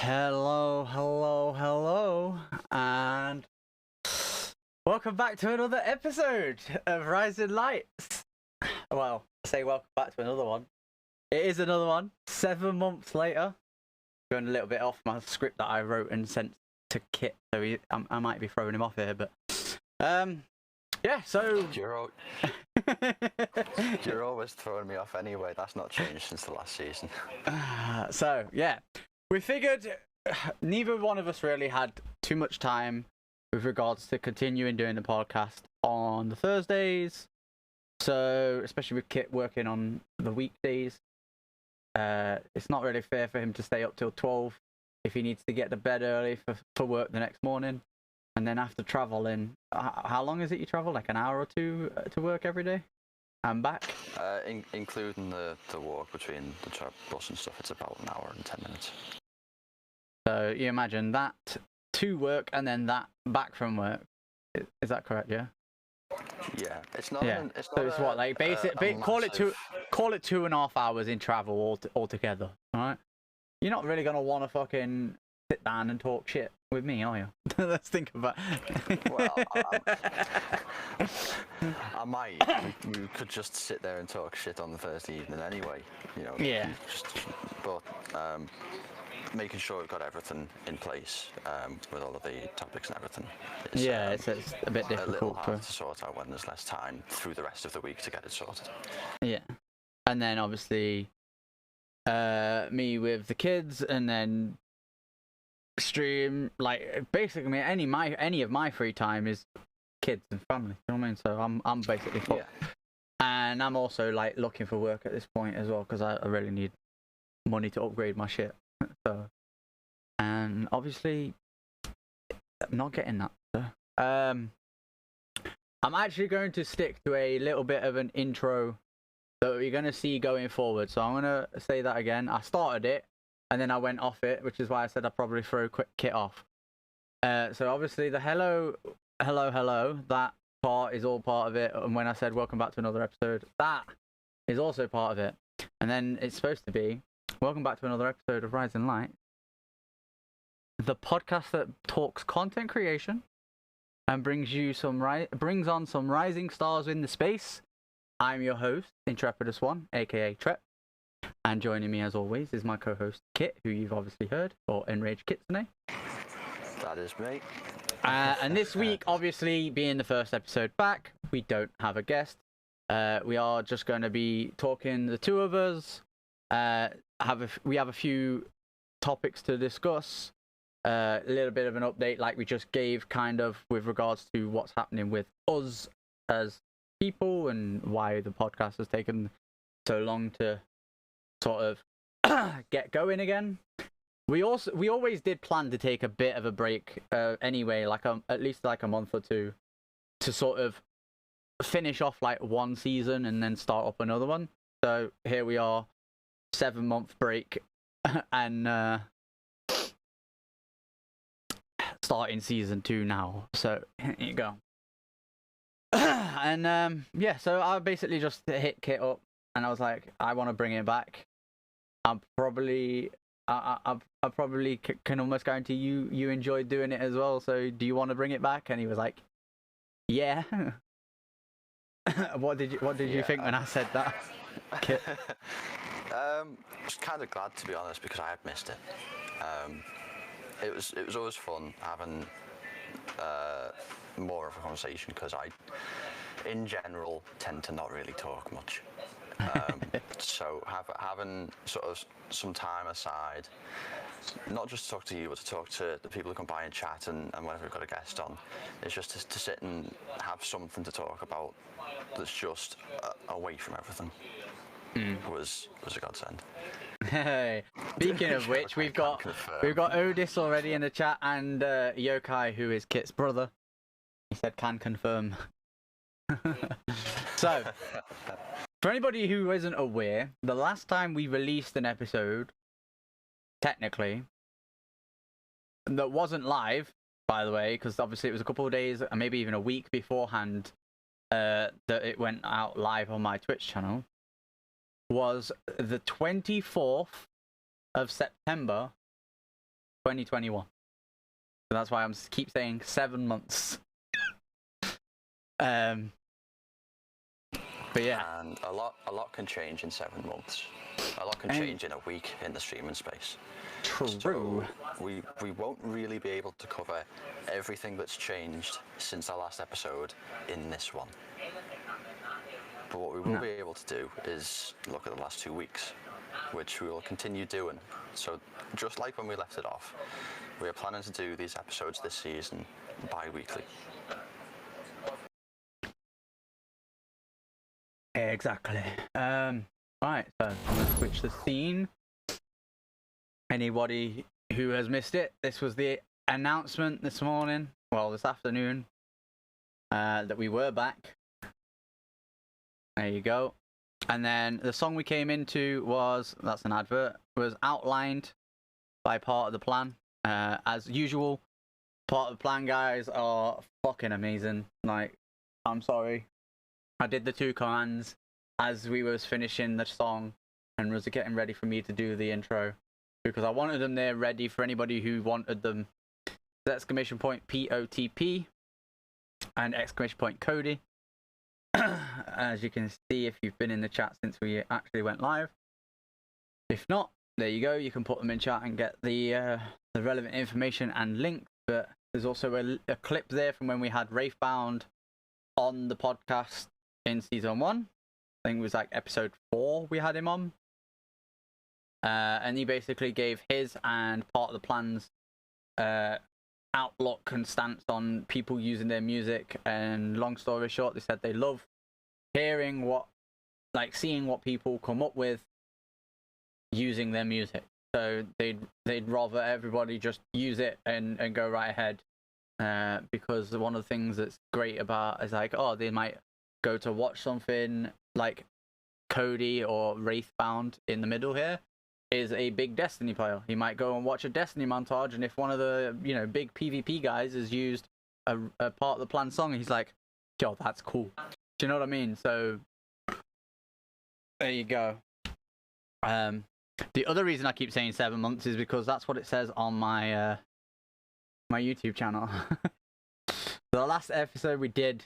Hello, hello, hello, and welcome back to another episode of Rising Lights. Well, I say welcome back to another one. It is another one, 7 months later. Going a little bit off my script that I wrote and sent to Kit, so I might be throwing him off here, but yeah. So You're always throwing me off anyway. That's not changed since the last season. So yeah, we figured neither one of us really had too much time with regards to continuing doing the podcast on the Thursdays. So especially with Kit working on the weekdays, it's not really fair for him to stay up till 12 if he needs to get to bed early for work the next morning, and then after traveling. How long is it you travel? Like an hour or two to work every day and back? Including the walk between the bus and stuff, it's about an hour and 10 minutes. So you imagine that to work and then that back from work. Is that correct? Yeah. Yeah, it's not. Yeah. It's So not it's what, like call it 2.5 hours in travel altogether. All right. You're not really gonna want to fucking sit down and talk shit with me, are you? Let's think about. Well, I might. You could just sit there and talk shit on the Thursday evening anyway. You know. Yeah. But making sure we've got everything in place with all of the topics and everything. It's a bit difficult. A little hard to sort out when there's less time through the rest of the week to get it sorted. Yeah, and then obviously me with the kids, and then stream, like basically any of my free time is kids and family. You know what I mean? So I'm basically fucked. Yeah. And I'm also like looking for work at this point as well, because I really need money to upgrade my shit. So, and obviously I'm not getting that. So. I'm actually going to stick to a little bit of an intro that you're going to see going forward. So I'm going to say that again. I started it and then I went off it, which is why I said I'd probably throw a quick Kit off. So obviously the hello, that part is all part of it. And when I said welcome back to another episode, that is also part of it. And then it's supposed to be welcome back to another episode of Rising Light, the podcast that talks content creation and brings on some rising stars in the space. I'm your host, Intrepidus One, aka Trep, and joining me as always is my co-host Kit, who you've obviously heard, or Enraged Kitsune. That is me. And this week, obviously being the first episode back, we don't have a guest. We are just going to be talking, the two of us. We have a few topics to discuss, a little bit of an update like we just gave, kind of with regards to what's happening with us as people and why the podcast has taken so long to sort of get going again. We always did plan to take a bit of a break anyway, like at least like a month or two, to sort of finish off like one season and then start up another one. So here we are, 7-month break, and starting season 2 now. So here you go. And yeah, so I basically just hit Kit up and I was like, I want to bring it back. I probably can almost guarantee you enjoyed doing it as well. So do you want to bring it back? And he was like, yeah. What did you think when I said that, Kit? I was kind of glad, to be honest, because I had missed it. It was always fun having more of a conversation, because I, in general, tend to not really talk much. So having sort of some time aside, not just to talk to you, but to talk to the people who come by and chat, and whenever we've got a guest on, it's just to sit and have something to talk about that's just away from everything. Was a godsend. Hey, speaking of which, we've got Odis already in the chat, and Yokai, who is Kit's brother. He said can confirm. So, for anybody who isn't aware, the last time we released an episode, technically, that wasn't live, by the way, because obviously it was a couple of days, and maybe even a week beforehand, that it went out live on my Twitch channel, was the 24th of September 2021. So that's why I'm keep saying 7 months. But yeah, And a lot can change in 7 months. A lot can change in a week in the streaming space. true. So we won't really be able to cover everything that's changed since our last episode in this one. But what we will be able to do is look at the last 2 weeks, which we will continue doing. So just like when we left it off, we are planning to do these episodes this season bi-weekly. Exactly. Right, so I'm gonna switch the scene. Anybody who has missed it, this was the announcement this morning, well, this afternoon, that we were back. There you go. And then the song we came into was, that's an advert, was Outlined by Part of the Plan. As usual, Part of the Plan guys are fucking amazing. Like, I'm sorry. I did the 2 commands as we was finishing the song and was getting ready for me to do the intro, because I wanted them there ready for anybody who wanted them. Exclamation point POTP and exclamation point Cody. As you can see, if you've been in the chat since we actually went live. If not, there you go. You can put them in chat and get the relevant information and links. But there's also a clip there from when we had Wraithbound on the podcast in season 1. I think it was like episode 4 we had him on. And he basically gave his and Part of the Plan's outlook and stance on people using their music. And long story short, they said they love hearing seeing what people come up with using their music. So they'd rather everybody just use it and go right ahead. Because one of the things that's great about is like, oh, they might go to watch something like Cody or Wraithbound in the middle here is a big Destiny player. He might go and watch a Destiny montage, and if one of the big PvP guys has used a Part of the Plan song, he's like, yo, that's cool. Do you know what I mean? So there you go. The other reason I keep saying 7 months is because that's what it says on my my YouTube channel. The last episode we did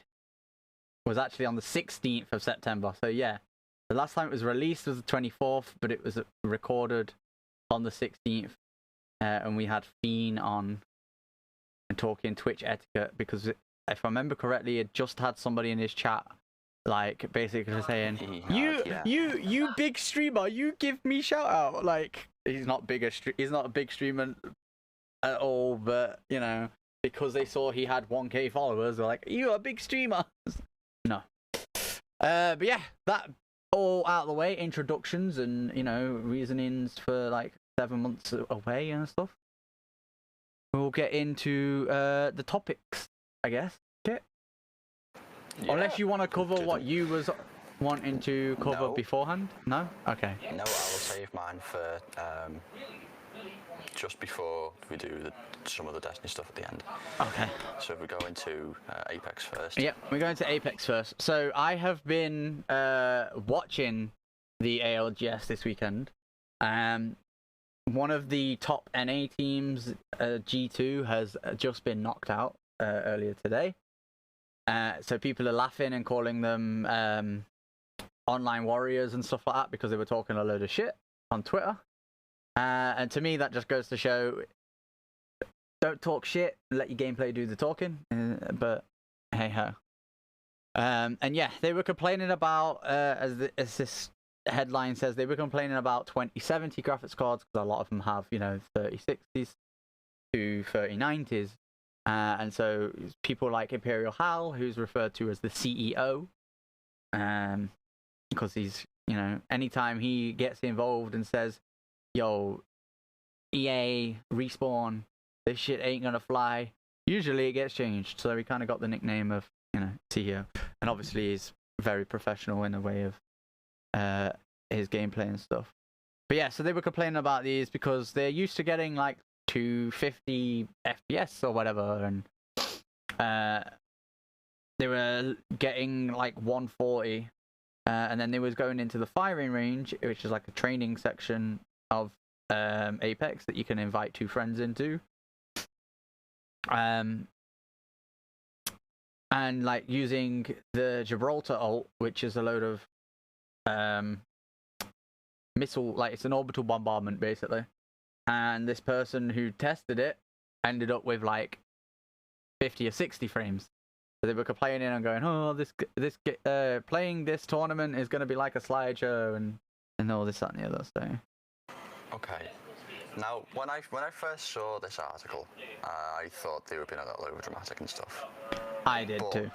was actually on the 16th of September. So yeah, the last time it was released was the 24th, but it was recorded on the 16th. And we had Fiend on and talking Twitch etiquette, because if I remember correctly, it just had somebody in his chat like basically saying, you big streamer, you give me shout out. Like, he's not a big streamer at all, but because they saw he had 1K followers, they're like, you a big streamer. No. But yeah, that all out of the way, introductions and reasonings for like 7 months away and stuff. We'll get into the topics, I guess. Okay. Yeah. Unless you want to cover what you was wanting to cover beforehand. No? Okay. No, I will save mine for just before we do some of the Destiny stuff at the end. Okay. So if we go into Apex first. Yep, we're going to Apex first. So I have been watching the ALGS this weekend. One of the top NA teams, G2, has just been knocked out earlier today. So people are laughing and calling them online warriors and stuff like that because they were talking a load of shit on Twitter. And to me, that just goes to show, don't talk shit, let your gameplay do the talking. But hey ho. And yeah, they were complaining about, as this headline says, they were complaining about 2070 graphics cards, because a lot of them have 3060s to 3090s. And so people like Imperial Hal, who's referred to as the CEO, because he's, anytime he gets involved and says, yo, EA, Respawn, this shit ain't gonna fly, usually it gets changed. So he kind of got the nickname of, CEO. And obviously he's very professional in the way of his gameplay and stuff. But yeah, so they were complaining about these because they're used to getting like 250 FPS or whatever, and they were getting like 140, and then they was going into the firing range, which is like a training section of Apex that you can invite 2 friends into. And like using the Gibraltar ult, which is a load of missile, like it's an orbital bombardment basically. And this person who tested it ended up with like 50 or 60 frames. So they were complaining and going, "Oh, this playing this tournament is going to be like a slideshow and all this, that, and the other." So. Okay. Now, when I first saw this article, I thought they were being a little over dramatic and stuff. I did too.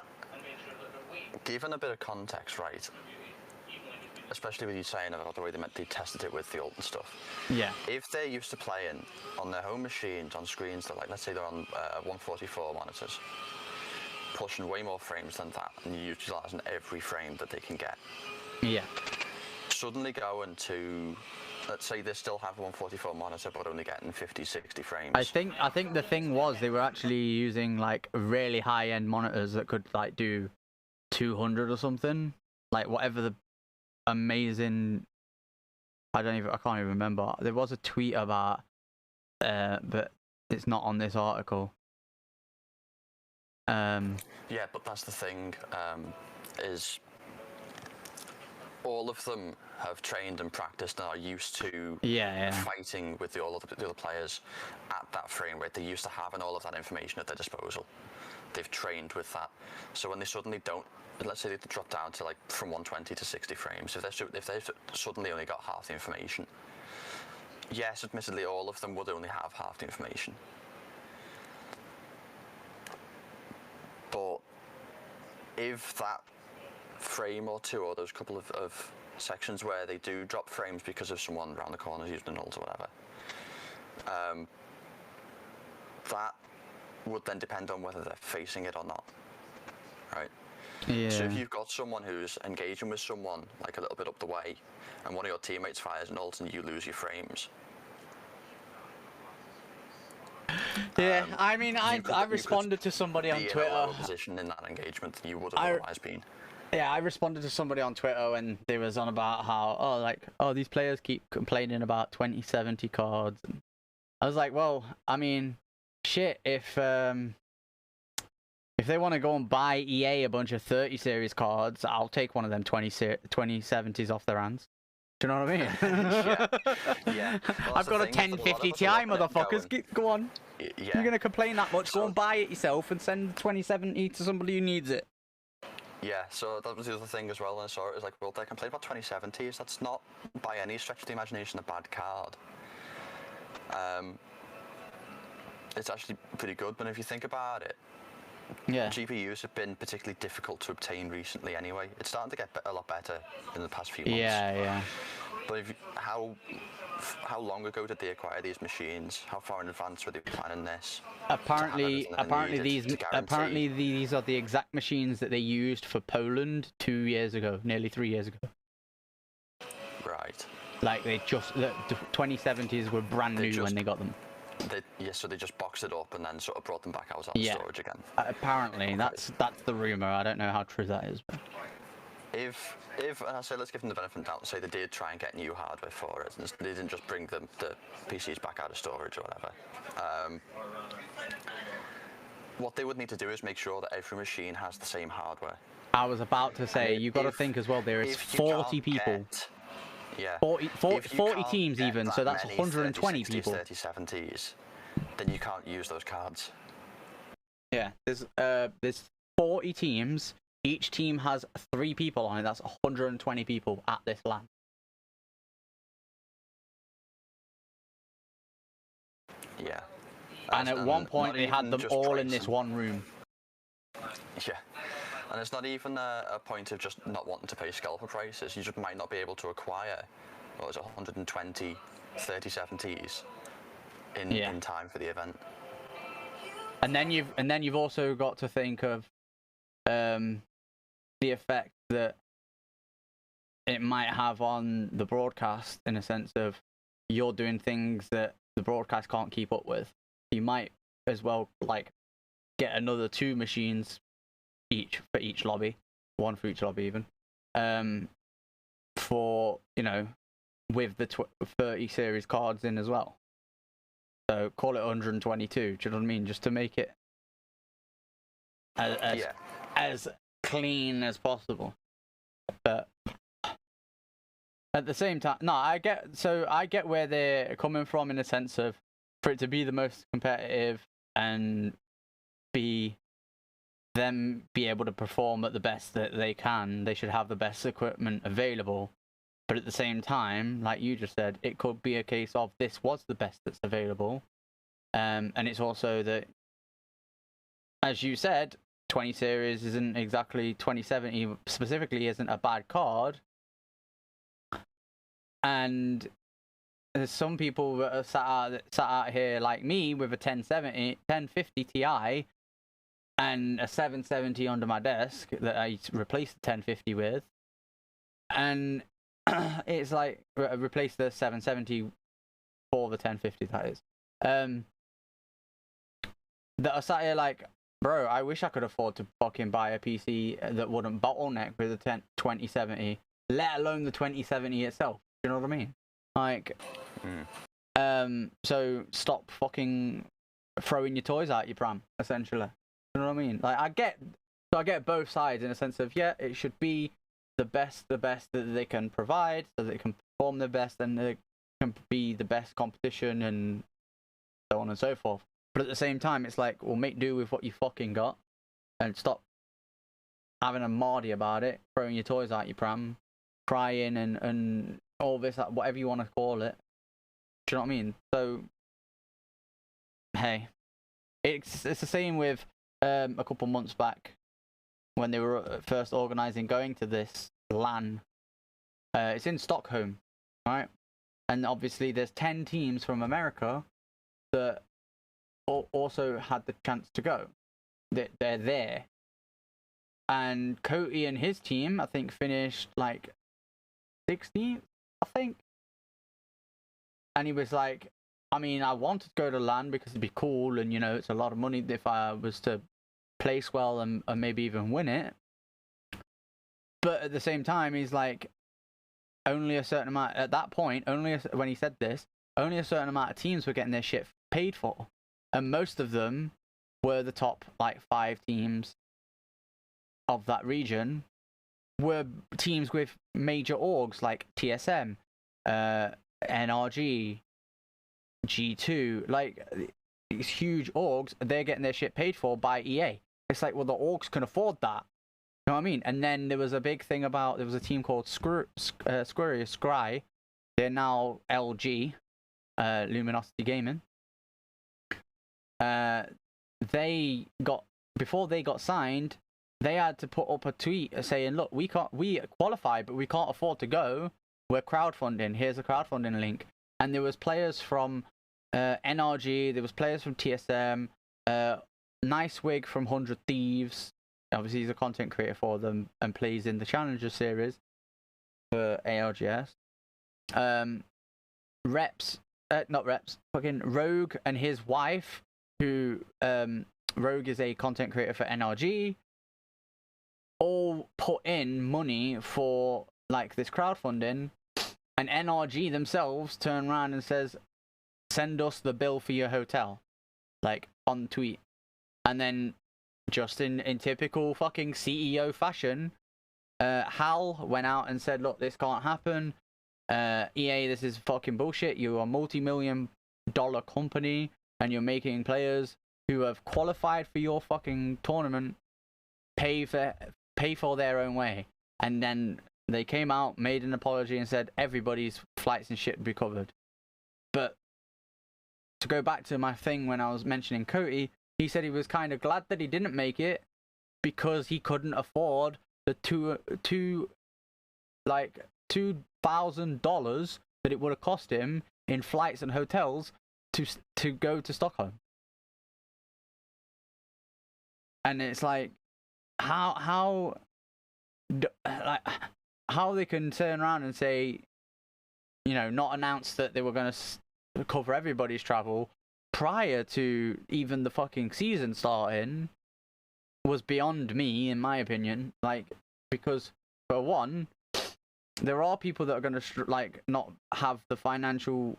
Given a bit of context, right? Especially with you saying about the way they tested it with the ult and stuff. Yeah. If they're used to playing on their home machines on screens that, like, let's say they're on 144 monitors, pushing way more frames than that, and utilising every frame that they can get. Yeah. Suddenly going to, let's say they still have a 144 monitor, but only getting 50, 60 frames. I think the thing was they were actually using like really high-end monitors that could like do 200 or something, like whatever the amazing. I can't even remember. There was a tweet about, but it's not on this article. Yeah, but that's the thing. Is all of them have trained and practiced and are used to fighting with all of the other players at that frame rate. They're used to having all of that information at their disposal. They've trained with that. So when they suddenly don't, let's say they drop down to like from 120 to 60 frames, if they've suddenly only got half the information, yes, admittedly, all of them would only have half the information. But if that frame or two, or those couple of sections where they do drop frames because of someone around the corners using an ult or whatever, that would then depend on whether they're facing it or not, right? Yeah. So if you've got someone who's engaging with someone like a little bit up the way, and one of your teammates fires an ult and you lose your frames. Yeah, I mean, I responded to somebody on Twitter. In a lower position in that engagement than you would have otherwise been. Yeah, I responded to somebody on Twitter and they was on about how, these players keep complaining about 2070 cards. And I was like, well, I mean, shit, if they want to go and buy EA a bunch of 30 series cards, I'll take one of them 2070s off their hands. Do you know what I mean? Yeah. Well, I've got a 1050 Ti, motherfuckers. Go on. Yeah. You're going to complain that much, go and buy it yourself and send 2070 to somebody who needs it. Yeah, so that was the other thing as well, and I saw it was like, well, they complain about 2070s. That's not, by any stretch of the imagination, a bad card. It's actually pretty good, but if you think about it, GPUs have been particularly difficult to obtain recently anyway. It's starting to get a lot better in the past few months. Yeah. But how long ago did they acquire these machines? How far in advance were they planning this? Apparently these are the exact machines that they used for Poland 2 years ago, nearly 3 years ago. Right. Like the 2070s were brand new when they got them. So they just boxed it up and then sort of brought them back out of storage again. Apparently, okay. That's the rumor. I don't know how true that is. But... If and I say let's give them the benefit of the doubt and say they did try and get new hardware for it, and they didn't just bring the PCs back out of storage or whatever. What they would need to do is make sure that every machine has the same hardware. I was about to say, you've got to think as well. There is 40 people. 40 teams even, so that's 120 people. 3070s, then you can't use those cards. Yeah, there's 40 teams. Each team has 3 people on it. That's 120 people at this LAN. Yeah. And at one point they had them all in this one room. Yeah. And it's not even a point of just not wanting to pay scalper prices. You just might not be able to acquire, 120 3070s in time for the event. And then you've also got to think of the effect that it might have on the broadcast, in a sense of you're doing things that the broadcast can't keep up with. You might as well get another 2 machines for each lobby, 1 for each lobby even, for with the 30 series cards in as well. So call it 122. Do you know what I mean? Just to make it as clean as possible. But at the same time, no, I get where they're coming from in a sense of, for it to be the most competitive and be able to perform at the best that they can, they should have the best equipment available. But at the same time, like you just said, it could be a case of this was the best that's available. And it's also that, as you said, 20 series isn't exactly 2070 specifically isn't a bad card. And there's some people that are sat out here like me with a 1050 Ti and a 770 under my desk that I replaced the 1050 with, and it's like replace the 770 for the 1050, that is. That are sat here like, bro, I wish I could afford to fucking buy a PC that wouldn't bottleneck with the 2070, let alone the 2070 itself. You know what I mean? Like, so stop fucking throwing your toys out your pram, essentially. You know what I mean? Like, I get both sides in a sense of, yeah, it should be the best that they can provide, so that it can perform the best and it can be the best competition and so on and so forth. But at the same time, it's like, well, make do with what you fucking got and stop having a mardy about it, throwing your toys out your pram, crying and all this, whatever you want to call it. Do you know what I mean? So, hey, it's the same with a couple months back when they were first organising going to this LAN. It's in Stockholm, right? And obviously there's 10 teams from America that also had the chance to go. They're there. And Cody and his team, I think, finished like 16th, I think. And he was like, I mean, I wanted to go to LAN because it'd be cool, and, you know, it's a lot of money if I was to place well and maybe even win it. But at the same time, he's like, only a certain amount, at that point, when he said this, only a certain amount of teams were getting their shit paid for. And most of them were the top, like, 5 teams of that region, were teams with major orgs like TSM, NRG, G2, like these huge orgs. They're getting their shit paid for by EA. It's like, well, the orgs can afford that. You know what I mean? And then there was a big thing about, there was a team called Scry. They're now LG, Luminosity Gaming. They got, before they got signed, they had to put up a tweet saying, look, we qualify, but we can't afford to go. We're crowdfunding. Here's a crowdfunding link. And there was players from NRG, there was players from TSM, Nice Wig from 100 Thieves. Obviously, he's a content creator for them and plays in the Challenger series for ALGS. Fucking Rogue and his wife, who, Rogue is a content creator for NRG, all put in money for, like, this crowdfunding, and NRG themselves turn around and says, send us the bill for your hotel, like, on tweet. And then, just in typical fucking CEO fashion, Hal went out and said, look, this can't happen. EA, this is fucking bullshit. You're a multi-million-dollar company, and you're making players who have qualified for your fucking tournament pay for their own way. And then they came out, made an apology, and said everybody's flights and shit would be covered. But to go back to my thing when I was mentioning Cody, he said he was kind of glad that he didn't make it because he couldn't afford the $2,000 that it would have cost him in flights and hotels to go to Stockholm. And it's like, how they can turn around and say, you know, not announce that they were going to cover everybody's travel prior to even the fucking season starting was beyond me, in my opinion. Like, because for one, there are people that are going to like not have the financial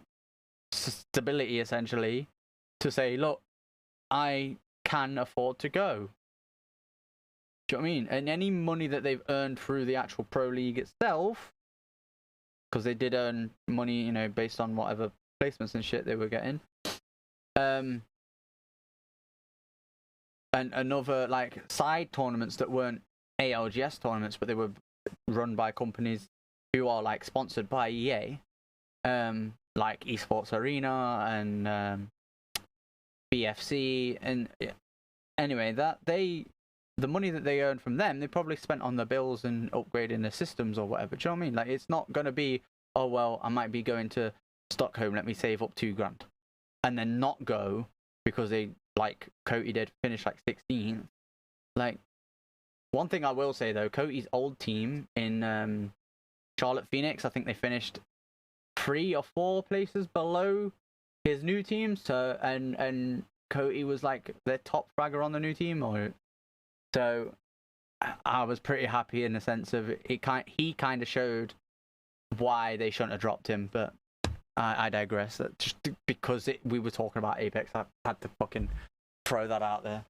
stability essentially to say, look, I can afford to go. Do you know what I mean? And any money that they've earned through the actual pro league itself, because they did earn money, you know, based on whatever placements and shit they were getting. And another like side tournaments that weren't ALGS tournaments, but they were run by companies who are like sponsored by EA, like Esports Arena and BFC, and anyway, the money that they earn from them, they probably spent on the bills and upgrading the systems or whatever. Do you know what I mean? Like, it's not going to be, oh, well, I might be going to Stockholm, let me save up $2,000. And then not go because they, like Coty did, finish like 16th. Like, one thing I will say, though, Coty's old team in Charlotte Phoenix, I think they finished 3 or 4 places below his new team. So, and Coty was like their top fragger on the new team, so I was pretty happy in the sense of he kind of showed why they shouldn't have dropped him, but I digress. That just because we were talking about Apex, I had to fucking throw that out there.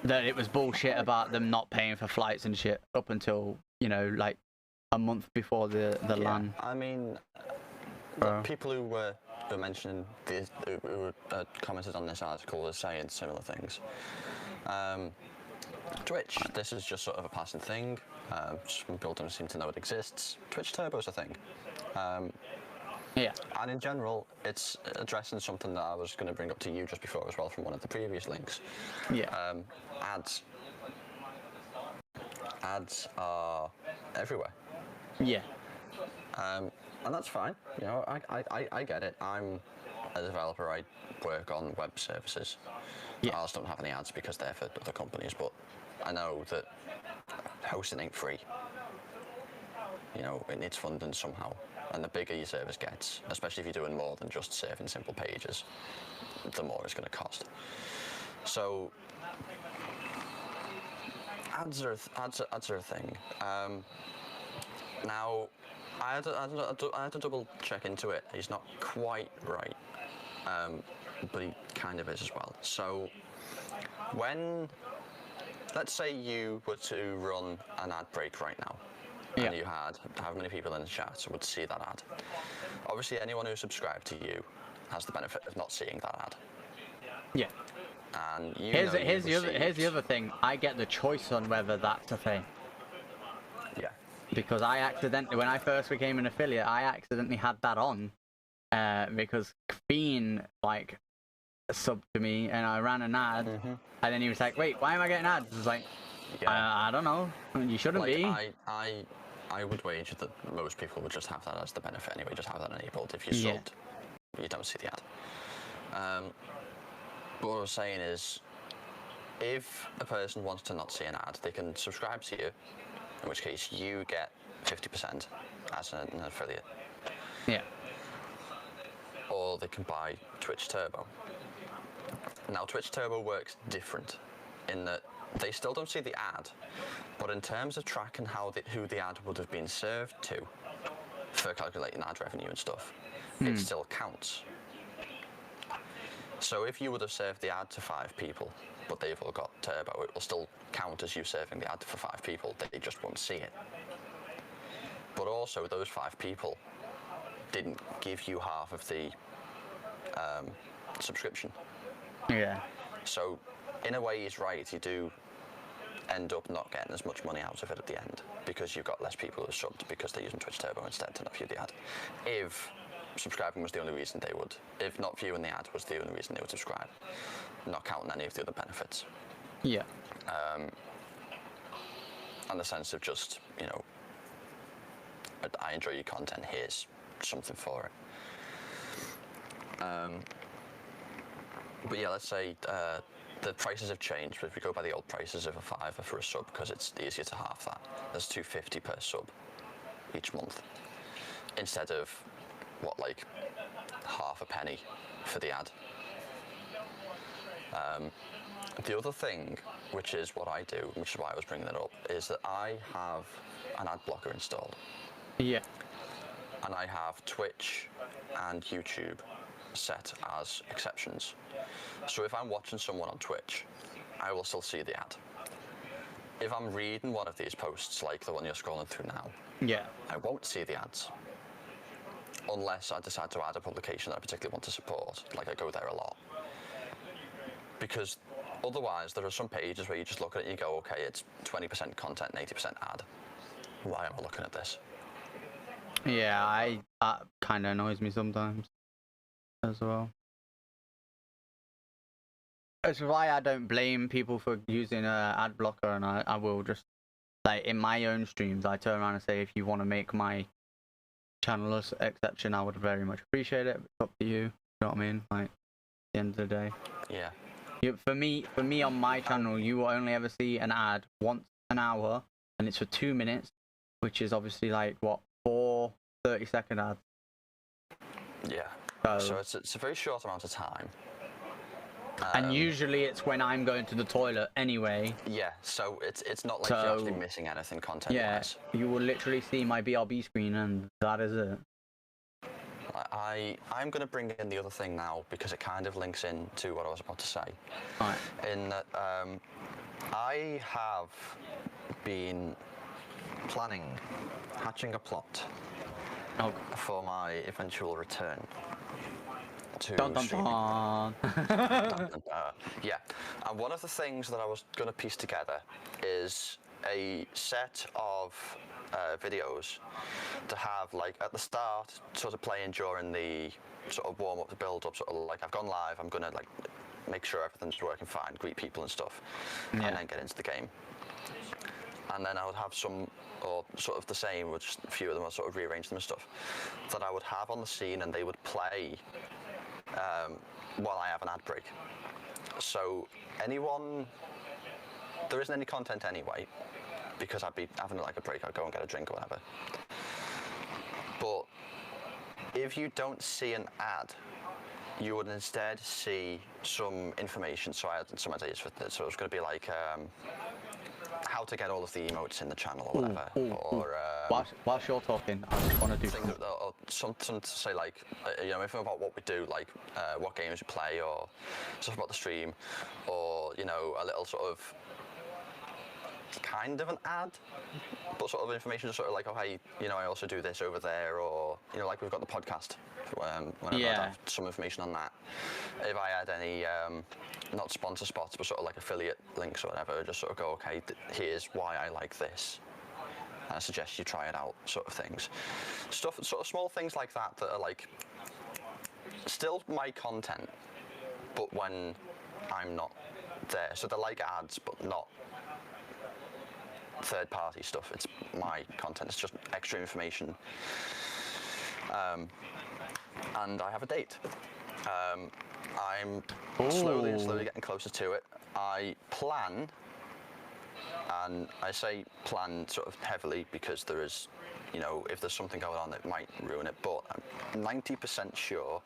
That it was bullshit about them not paying for flights and shit up until, you know, like a month before the LAN. I mean, people who were mentioning this, who commented on this article, are saying similar things. Twitch, this is just sort of a passing thing. Some people don't seem to know it exists. Twitch Turbo's a thing. Yeah. And in general, it's addressing something that I was going to bring up to you just before as well from one of the previous links. Yeah. Ads are everywhere. Yeah. And that's fine. You know, I get it. I'm a developer. I work on web services. Yeah. I also don't have any ads because they're for other companies, but I know that hosting ain't free. You know, it needs funding somehow. And the bigger your service gets, especially if you're doing more than just serving simple pages, the more it's going to cost. So ads are a thing. Now, I had to double check into it. He's not quite right, but he kind of is as well. So when, let's say you were to run an ad break right now, and you had how many people in the chat would see that ad? Obviously, anyone who subscribed to you has the benefit of not seeing that ad. Yeah. And here's the other thing. I get the choice on whether that's a thing. Yeah. Because I accidentally, when I first became an affiliate, I accidentally had that on, because Fiend like subbed to me and I ran an ad, and then he was like, "Wait, why am I getting ads?" I was like, I don't know. You shouldn't be. I would wager that most people would just have that as the benefit anyway. Just have that enabled. If you subbed, you don't see the ad. But what I was saying is, if a person wants to not see an ad, they can subscribe to you, in which case you get 50% as an affiliate. Yeah. Or they can buy Twitch Turbo. Now, Twitch Turbo works different in that they still don't see the ad, but in terms of tracking who the ad would have been served to for calculating ad revenue and stuff, it still counts. So if you would have served the ad to 5 people, but they've all got Turbo, it will still count as you serving the ad for 5 people. They just won't see it. But also, those 5 people didn't give you half of the subscription. Yeah. So, in a way, he's right. You do end up not getting as much money out of it at the end because you've got less people who are subbed because they're using Twitch Turbo instead to not view the ad. If subscribing was the only reason they would, if not viewing the ad was the only reason they would subscribe, not counting any of the other benefits. Yeah. And the sense of just, you know, I enjoy your content, here's something for it. But yeah, let's say the prices have changed. If we go by the old prices of a $5 for a sub, because it's easier to half that, there's $2.50 per sub each month, instead of what, like half a penny for the ad. The other thing, which is what I do, which is why I was bringing it up, is that I have an ad blocker installed. Yeah. And I have Twitch and YouTube set as exceptions. So if I'm watching someone on Twitch, I will still see the ad. If I'm reading one of these posts, like the one you're scrolling through now, Yeah. I won't see the ads. Unless I decide to add a publication that I particularly want to support, like I go there a lot. Because otherwise, there are some pages where you just look at it and you go, okay, it's 20% content and 80% ad. Why am I looking at this? Yeah, that kind of annoys me sometimes as well. That's why I don't blame people for using an ad blocker, and I will just, like, in my own streams, I turn around and say, if you want to make my channel an exception, I would very much appreciate it. It's up to you. You know what I mean? Like, at the end of the day. Yeah. For me on my channel, you will only ever see an ad once an hour, and it's for 2 minutes, which is obviously like what, 4 30-second ads. Yeah. So it's a very short amount of time. And usually it's when I'm going to the toilet anyway. Yeah, so it's not like you're actually missing anything content-wise. Yeah, you will literally see my BRB screen, and that is it. I'm going to bring in the other thing now because it kind of links in to what I was about to say. Right. In that I have been hatching a plot for my eventual return to streaming. Yeah, and one of the things that I was going to piece together is a set of videos to have, like, at the start, sort of playing during the sort of warm up, the build up, sort of like I've gone live, I'm gonna like make sure everything's working fine, greet people and stuff, and then get into the game. And then I would have some, or sort of the same, with just a few of them, I'd sort of rearrange them and stuff, that I would have on the scene, and they would play while I have an ad break. So there isn't any content anyway, because I'd be having like a break, I'd go and get a drink or whatever. But if you don't see an ad, you would instead see some information. So I had some ideas for this. So it was going to be like how to get all of the emotes in the channel or whatever. Or whilst you're talking, I just want to do something to say, like, anything about what we do, like what games we play, or stuff about the stream, or a little sort of kind of an ad, but sort of information, just sort of like, oh hey, I also do this over there, or like we've got the podcast. Whenever I'd have some information on that. If I had any not sponsor spots, but sort of like affiliate links or whatever, just sort of go, okay, here's why I like this. I suggest you try it out, sort of things. Stuff, sort of small things like that are like still my content, but when I'm not there. So they're like ads, but not third-party stuff. It's my content. It's just extra information. And I have a date. I'm slowly getting closer to it. I plan, and I say plan sort of heavily because there is, if there's something going on that might ruin it, but I'm 90% sure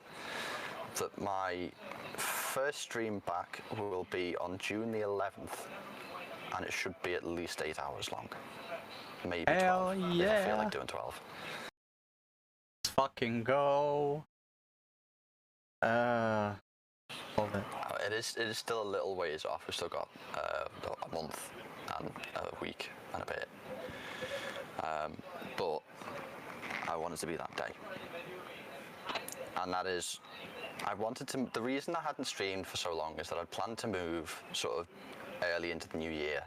that my first stream back will be on June the 11th, and it should be at least 8 hours long. Maybe 12, if I feel like doing 12. Let's fucking go. Love it. It is still a little ways off. We've still got a month and a week and a bit. But I want it to be that day. And that is, the reason I hadn't streamed for so long is that I'd planned to move sort of early into the new year.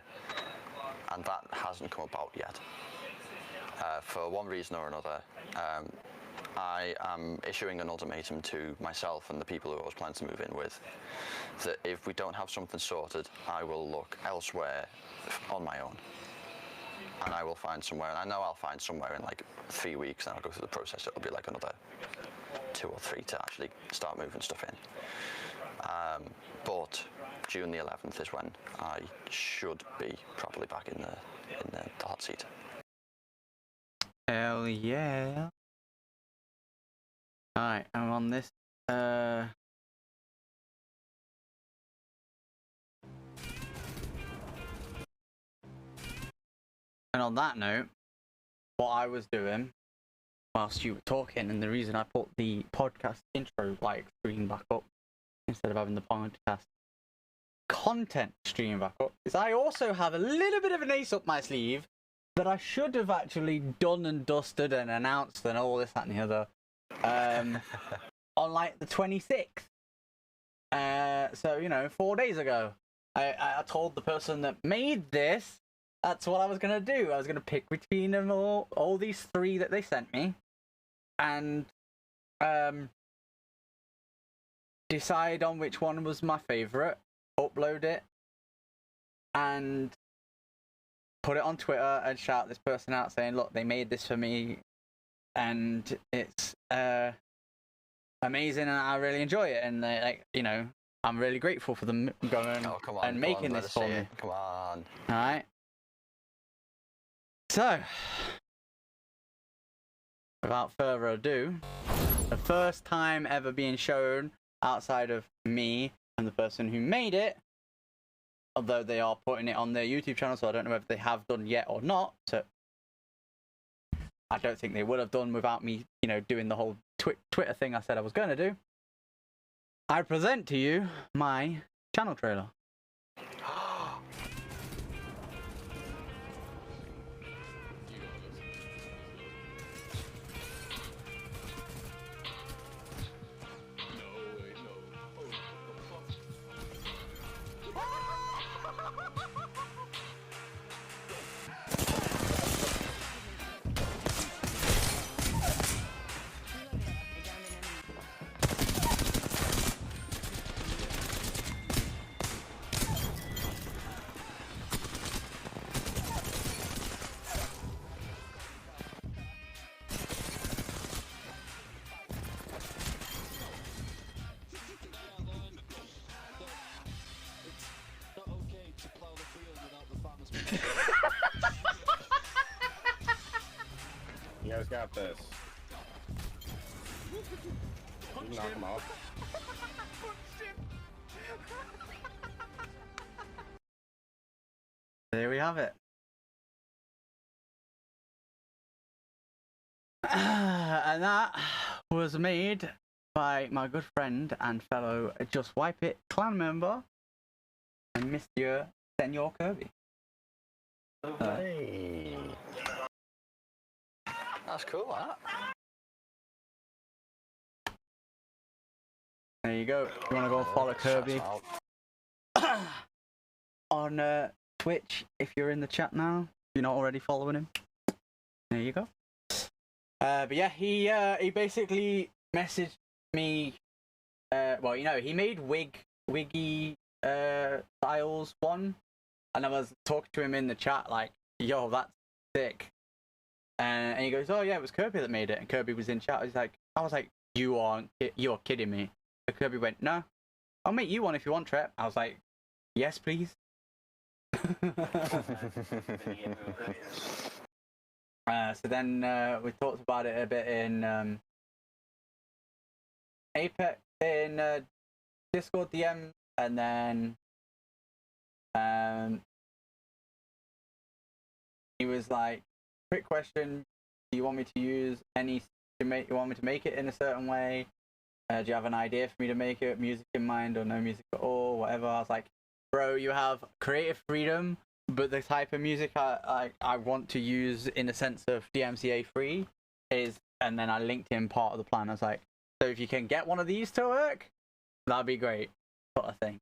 And that hasn't come about yet. For one reason or another. I am issuing an ultimatum to myself and the people who I was planning to move in with, that if we don't have something sorted, I will look elsewhere on my own. And I will find somewhere, and I know I'll find somewhere in like 3 weeks, and I'll go through the process. It'll be like another 2 or 3 to actually start moving stuff in. But June the 11th is when I should be properly back in the hot seat. Hell yeah. Alright, I'm on this And on that note, what I was doing whilst you were talking, and the reason I put the podcast intro screen back up instead of having the podcast content stream back up, is I also have a little bit of an ace up my sleeve that I should have actually done and dusted and announced and all this, that, and the other on the 26th. So 4 days ago, I told the person that made this that's what I was gonna do. I was gonna pick between them all these 3 that they sent me, and decide on which one was my favorite, upload it, and put it on Twitter and shout this person out saying, look, they made this for me and it's amazing and I really enjoy it, and I'm really grateful for them going and making this for me. Come on. Alright. So, without further ado, the first time ever being shown outside of me and the person who made it, although they are putting it on their YouTube channel, so I don't know if they have done yet or not. So I don't think they would have done without me, doing the whole Twitter thing I said I was going to do. I present to you my channel trailer. You guys got this. You knock him off. There we have it. And that was made by my good friend and fellow Just Wipe It clan member, Mr. Senor Kirby. Hey. That's cool, that. There you go. You want to go follow Kirby on Twitch if you're in the chat now. If you're not already following him. There you go. But yeah, he basically messaged me. He made Wiggy Styles one, and I was talking to him in the chat like, "Yo, that's sick." And he goes, "Oh yeah, it was Kirby that made it." And Kirby was in chat. I was like, you're kidding me." And Kirby went, "No, I'll make you one if you want, Trep." I was like, "Yes, please." So then we talked about it a bit in Apex, in Discord DM, and then he was like, "Quick question: do you want me to use any you want me to make it in a certain way? Do you have an idea for me to make it? Music in mind or no music at all? Whatever." I was like, "Bro, you have creative freedom, but the type of music I want to use in a sense of DMCA free is," and then I linked in part of the plan. I was like, "So if you can get one of these to work, that'd be great," sort of thing.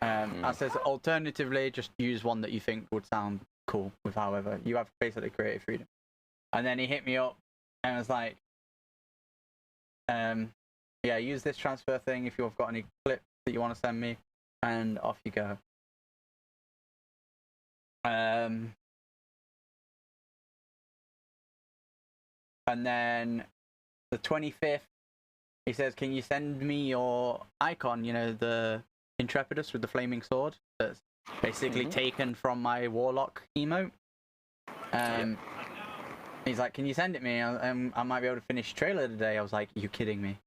I says, alternatively, just use one that you think would sound cool with however you have basically creative freedom. And then he hit me up and was like, yeah, use this transfer thing if you've got any clips that you want to send me, and off you go. And then the 25th, he says, "Can you send me your icon, the Intrepidus with the flaming sword that's basically taken from my Warlock emote?" He's like, "Can you send it me? I might be able to finish the trailer today." I was like, "You kidding me?"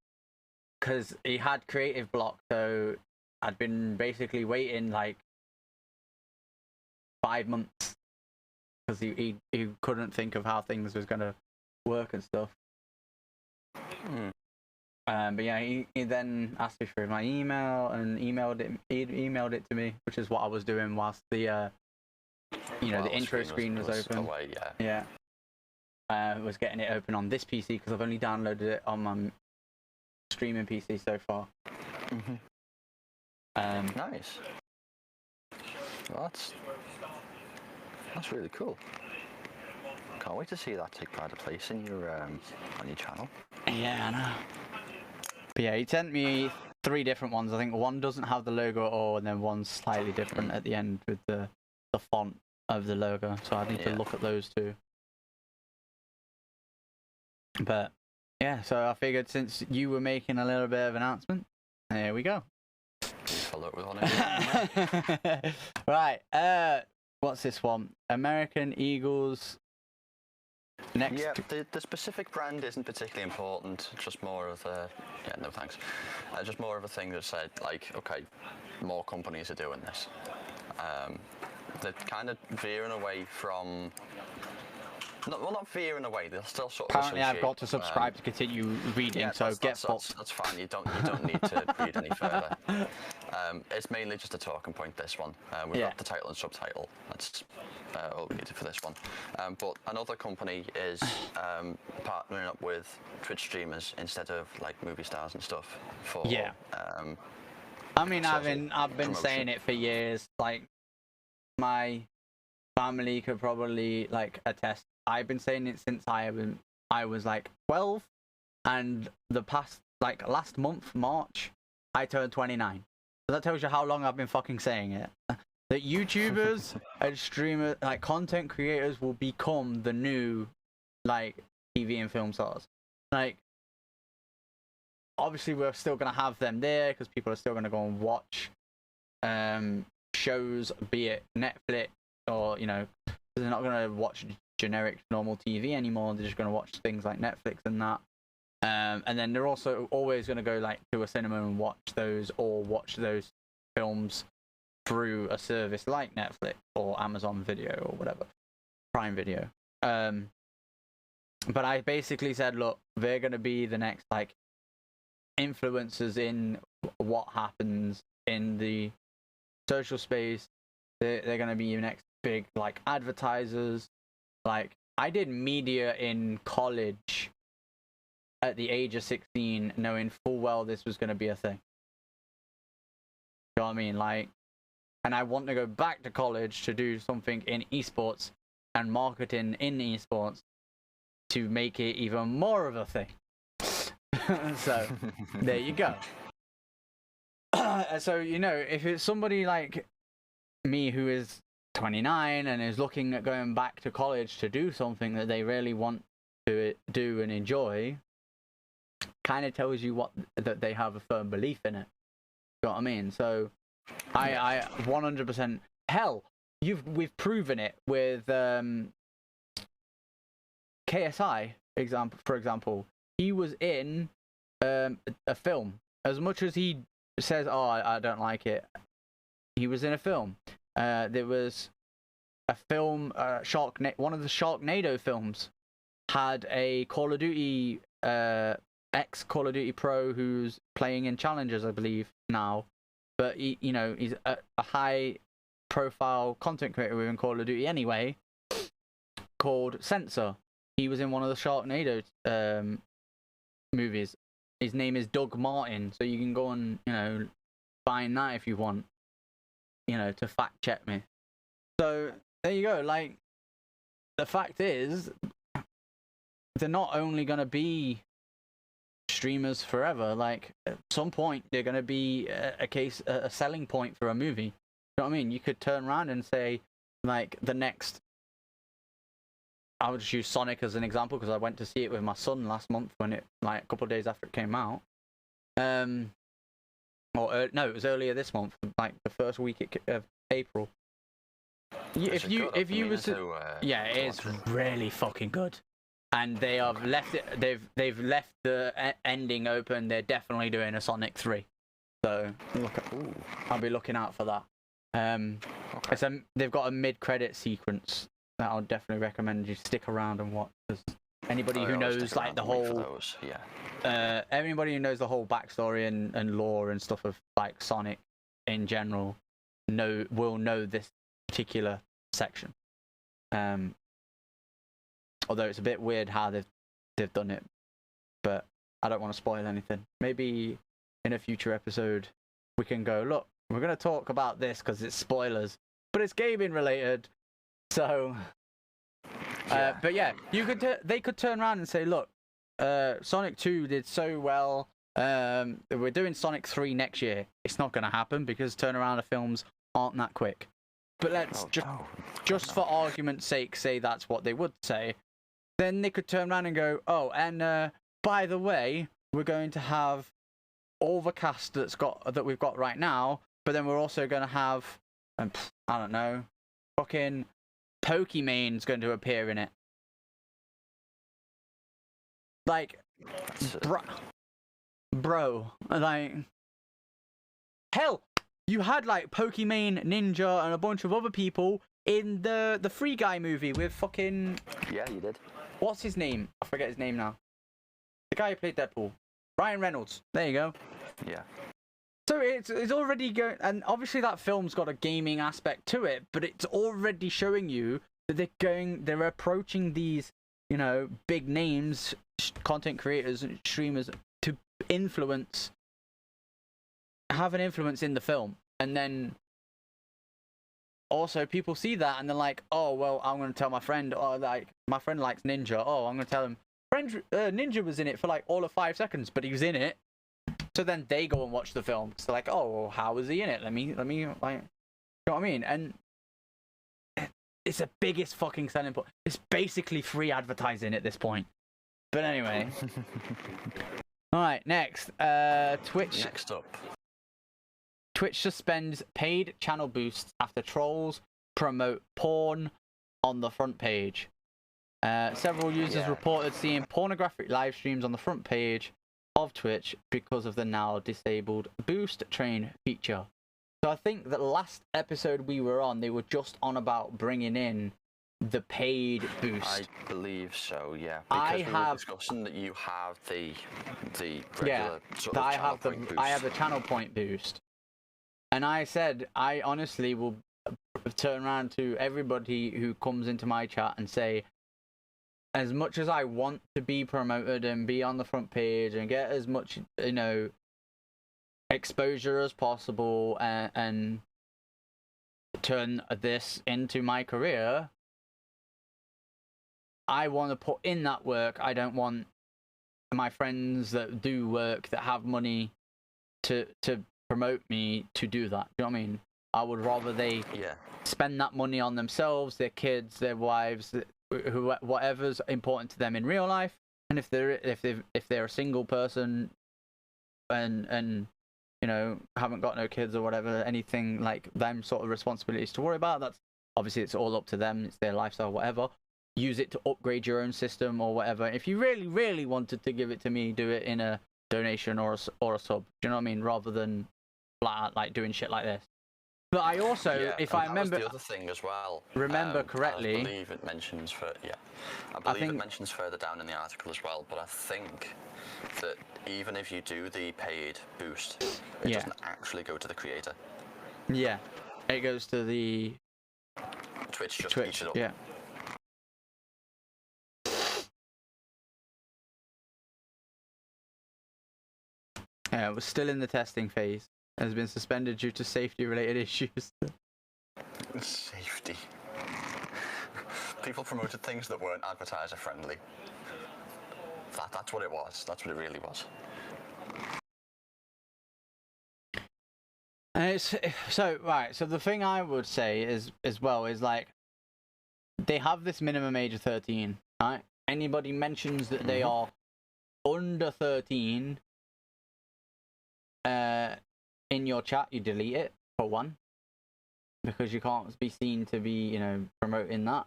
Because he had creative block, so I'd been basically waiting like 5 months because he couldn't think of how things was gonna work and stuff. But yeah, he then asked me for my email and emailed it to me, which is what I was doing whilst the the intro screen was open. Away, yeah. Was getting it open on this PC because I've only downloaded it on my streaming PC so far. Nice. Well, that's really cool. Can't wait to see that take pride of place in your on your channel. Yeah, I know. But yeah, he sent me 3 different ones. I think one doesn't have the logo at all, and then one's slightly different at the end with the font of the logo. So I need to look at those 2. But yeah, so I figured since you were making a little bit of an announcement, there we go. Follow up with one. Right. What's this one? American Eagles. Next. Yeah, the specific brand isn't particularly important. Just more of a no thanks. Just more of a thing that said like, okay, more companies are doing this. They're kind of veering away from. Not veering away. They'll still sort of. Apparently, I've got to subscribe to continue reading. Yeah, so that's fine. You don't need to read any further. It's mainly just a talking point. This one. We've got the title and subtitle. That's all we needed for this one. But another company is partnering up with Twitch streamers instead of like movie stars and stuff. For I mean, I've been saying it for years. Like my family could probably like attest. I've been saying it since I was like 12, and the past like last month, March, I turned 29. So that tells you how long I've been fucking saying it. That YouTubers and streamers, like content creators, will become the new like TV and film stars. Like, obviously we're still gonna have them there because people are still gonna go and watch shows, be it Netflix or they're not gonna watch generic normal TV anymore. They're just gonna watch things like Netflix and that. And then they're also always gonna go like to a cinema and watch those films through a service like Netflix or Amazon Video or whatever, Prime Video. But I basically said, look, they're gonna be the next like influencers in what happens in the social space. They're gonna be your next big like advertisers. Like, I did media in college at the age of 16, knowing full well this was going to be a thing. You know what I mean? Like, and I want to go back to college to do something in esports and marketing in esports to make it even more of a thing. So, there you go. So, if it's somebody like me who is 29 and is looking at going back to college to do something that they really want to do and enjoy, kind of tells you that they have a firm belief in it. You know what I mean? So I 100%. Hell, we've proven it with KSI for example. He was in a film. As much as he says, "Oh, I don't like it," he was in a film. There was a film, one of the Sharknado films had a Call of Duty, ex Call of Duty pro who's playing in Challengers, I believe, now. But he's a high profile content creator within Call of Duty anyway, called Sensor. He was in one of the Sharknado movies. His name is Doug Martin, so you can go and find that if you want. To fact check me. So there you go. Like, the fact is, they're not only gonna be streamers forever. Like, at some point, they're gonna be a selling point for a movie. You know what I mean? You could turn around and say, like, the next. I would just use Sonic as an example because I went to see it with my son last month when it, like, a couple of days after it came out. No, it was earlier this month, like the first week of April. If you was to, it is really fucking good, and they have left it. They've left the ending open. They're definitely doing a Sonic 3, so I'll be looking out for that. They've got a mid-credit sequence that I'll definitely recommend you stick around and watch. Because anybody Oh, who yeah, I'll knows stick like around the and wait for whole, those, yeah. everybody who knows the whole backstory and lore and stuff of like Sonic in general, will know this particular section. Although it's a bit weird how they've done it, but I don't want to spoil anything. Maybe in a future episode we can go, look, we're going to talk about this because it's spoilers, but it's gaming related. So, but yeah, they could turn around and say, look, Sonic 2 did so well. We're doing Sonic 3 next year. It's not going to happen because turnaround of films aren't that quick. But let's just for argument's sake say that's what they would say. Then they could turn around and go, oh, and by the way, we're going to have all the cast that we've got right now, but then we're also going to have, I don't know, fucking Pokemon's going to appear in it. Like, bro, like, hell, you had like Pokemon, Ninja, and a bunch of other people in the Free Guy movie with fucking. Yeah, you did. What's his name? I forget his name now. The guy who played Deadpool, Ryan Reynolds. There you go. Yeah. So it's already going, and obviously that film's got a gaming aspect to it, but it's already showing you that they're approaching these, you know, big names, content creators and streamers to have an influence in the film. And then also people see that and they're like, oh, well, I'm going to tell my friend, or like, my friend likes Ninja. Oh, I'm going to tell him, Ninja was in it for like all of 5 seconds, but he was in it. So then they go and watch the film. So like, oh, well, how was he in it? Let me like, you know what I mean? And it's the biggest fucking selling point. It's basically free advertising at this point. But anyway. All right, next. Twitch. Next up. Twitch suspends paid channel boosts after trolls promote porn on the front page. Several users reported seeing pornographic live streams on the front page of Twitch because of the now disabled boost train feature. So I think the last episode we were on, they were just on about bringing in the paid boost. I believe so, yeah. Because we were discussing that you have the regular sort of channel point boost. I have the channel point boost. And I said, I honestly will turn around to everybody who comes into my chat and say, as much as I want to be promoted and be on the front page and get as much, you know, exposure as possible and turn this into my career, I want to put in that work. I don't want my friends that do work, that have money to promote me, to do that. Do you know what I mean? I would rather they spend that money on themselves, their kids, their wives, whatever's important to them in real life. And if they're a single person and you know, haven't got no kids or whatever, anything like them sort of responsibilities to worry about, that's obviously, it's all up to them, it's their lifestyle, whatever. Use it to upgrade your own system or whatever. If you really wanted to give it to me, do it in a donation or a sub. Do you know what I mean? Rather than like doing shit like this. But I also, if I remember, the other thing as well. Remember correctly, I believe it mentions it mentions further down in the article as well. But I think that even if you do the paid boost, it doesn't actually go to the creator. Yeah, it goes to the Twitch. Just eats it up. Yeah. Yeah, it was still in the testing phase. It has been suspended due to safety-related issues. Safety. People promoted things that weren't advertiser-friendly. That's what it was. That's what it really was. And so the thing I would say is like, they have this minimum age of 13, right? Anybody mentions that they are under 13 in your chat, you delete it, for one, because you can't be seen to be, you know, promoting that.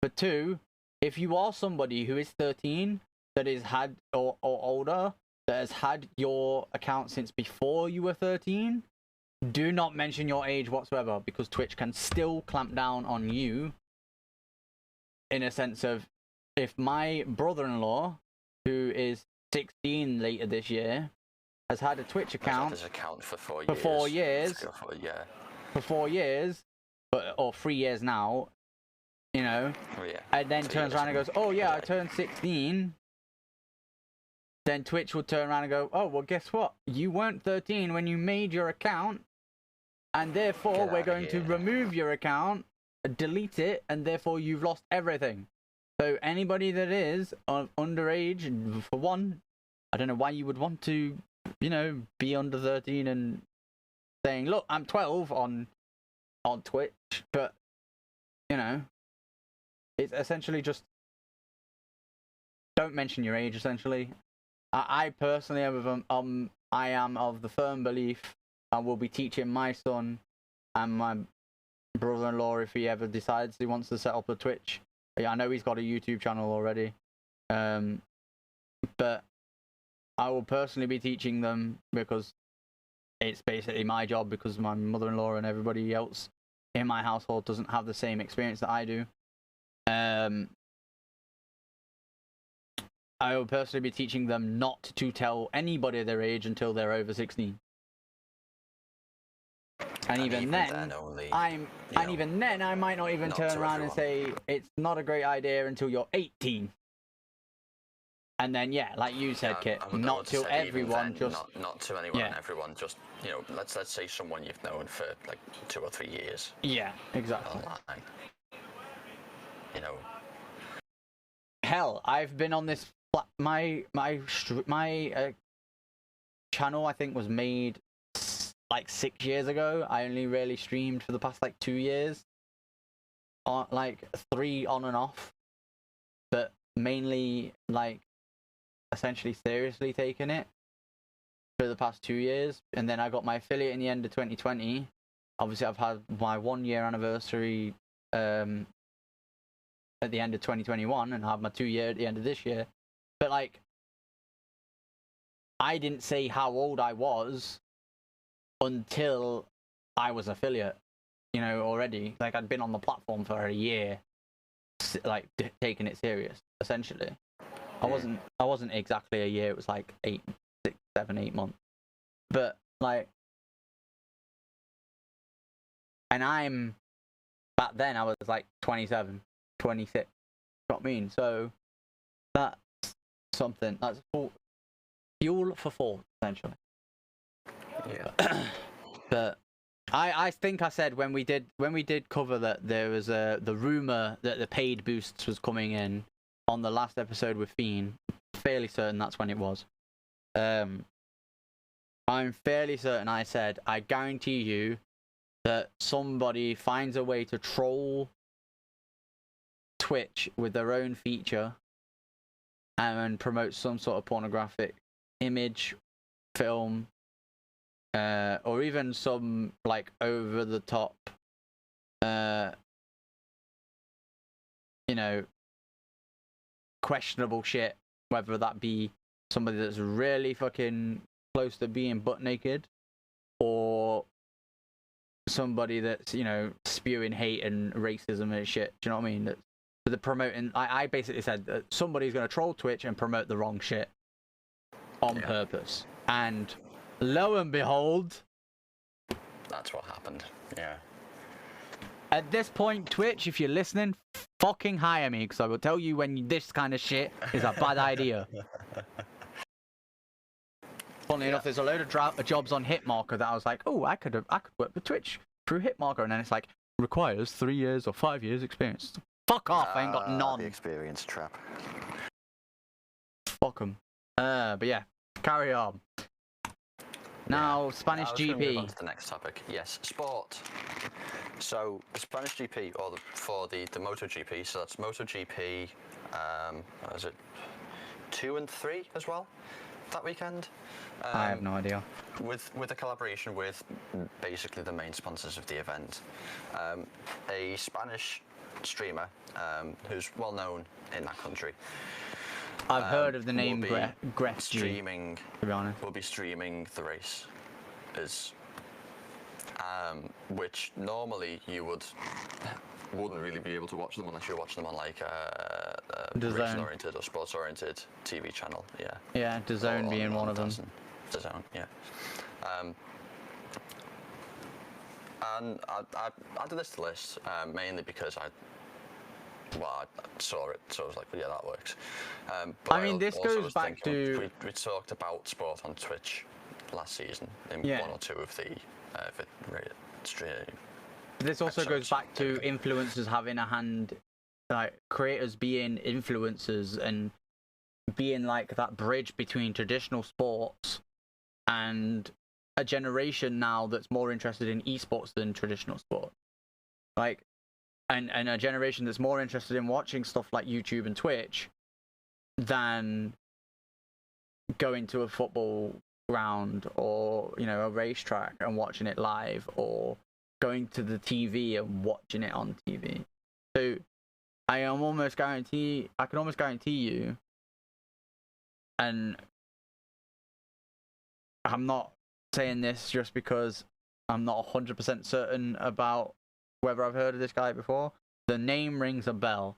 But two, if you are somebody who is 13 that is had or older, that has had your account since before you were 13, do not mention your age whatsoever, because Twitch can still clamp down on you in a sense of, if my brother-in-law, who is 16 later this year, has had a Twitch account, Has had his account for 4 years. For 4 years. Yeah. For 4 years, or 3 years now, you know, and then turns around and goes, "Oh yeah, I turned 16." Then Twitch would turn around and go, "Oh well, guess what? You weren't 13 when you made your account, and therefore we're going to remove your account, delete it, and therefore you've lost everything." So anybody that is underage, for one, I don't know why you would want to, you know, be under 13 and saying, "Look, I'm 12" on Twitch, but you know, it's essentially just don't mention your age. Essentially, I personally I am of the firm belief I will be teaching my son and my brother-in-law, if he ever decides he wants to set up a Twitch. I know he's got a YouTube channel already, but I will personally be teaching them because it's basically my job, because my mother-in-law and everybody else in my household doesn't have the same experience that I do. I will personally be teaching them not to tell anybody their age until they're over 16. And even then only, even then, I might not even turn around and say it's not a great idea until you're 18. And then, yeah, like you said, Kit, not to everyone, then, not to anyone and everyone, just, you know, let's say someone you've known for like 2 or 3 years. Yeah, exactly. Online. You know. Hell, I've been on this. My channel, I think, was made like 6 years ago. I only really streamed for the past like 2 years, like 3 on and off, but mainly like essentially seriously taking it for the past 2 years. And then I got my affiliate in the end of 2020. Obviously, I've had my 1 year anniversary at the end of 2021, and I have my 2 year at the end of this year. But like, I didn't say how old I was until I was affiliate, you know, already. Like, I'd been on the platform for a year, like taking it serious, essentially. I wasn't exactly a year. It was like 8 months. But like, and back then I was like 27, 26. You know what I mean? So that's something. That's fuel for thought, essentially. Yeah. But I think I said when we did cover that there was the rumor that the paid boosts was coming in on the last episode with Fiend. Fairly certain that's when it was. I'm fairly certain I said, I guarantee you that somebody finds a way to troll Twitch with their own feature and promote some sort of pornographic image, film, or even some like over the top, you know, questionable shit, whether that be somebody that's really fucking close to being butt naked, or somebody that's, you know, spewing hate and racism and shit. Do you know what I mean? They're promoting. I basically said that somebody's going to troll Twitch and promote the wrong shit on purpose. And lo and behold, that's what happened. Yeah. At this point, Twitch, if you're listening, fucking hire me, because I will tell you when this kind of shit is a bad idea. Funnily enough, there's a load of jobs on Hitmarker that I was like, oh, I could work with Twitch through Hitmarker, and then it's like, requires 3 years or 5 years experience. Fuck off, I ain't got none. The experience trap. Fuck 'em. But yeah, carry on. Now, Spanish GP. Move on to the next topic. Yes, sport. So, the Spanish GP, or for the MotoGP, so that's MotoGP, what is it, 2 and 3 as well, that weekend? I have no idea. With a collaboration with basically the main sponsors of the event. A Spanish streamer who's well known in that country. I've heard of the name Gref streaming, to be honest. Will be streaming the race, which normally you would wouldn't really be able to watch them unless you're watching them on like a racing-oriented or sports-oriented TV channel. Yeah. Yeah, DAZN being one of them. DAZN, yeah. And I added this to the list mainly because I saw it, so I was like, well, yeah, that works. But I mean, this goes back to... We talked about sport on Twitch last season in one or two of the stream. This also goes back to influencers having a hand, like creators being influencers and being like that bridge between traditional sports and a generation now that's more interested in esports than traditional sport. Like, and a generation that's more interested in watching stuff like YouTube and Twitch than going to a football ground or, you know, a racetrack and watching it live, or going to the TV and watching it on TV. So I can almost guarantee you, and I'm not saying this just because I'm not 100% certain about whether I've heard of this guy before. The name rings a bell.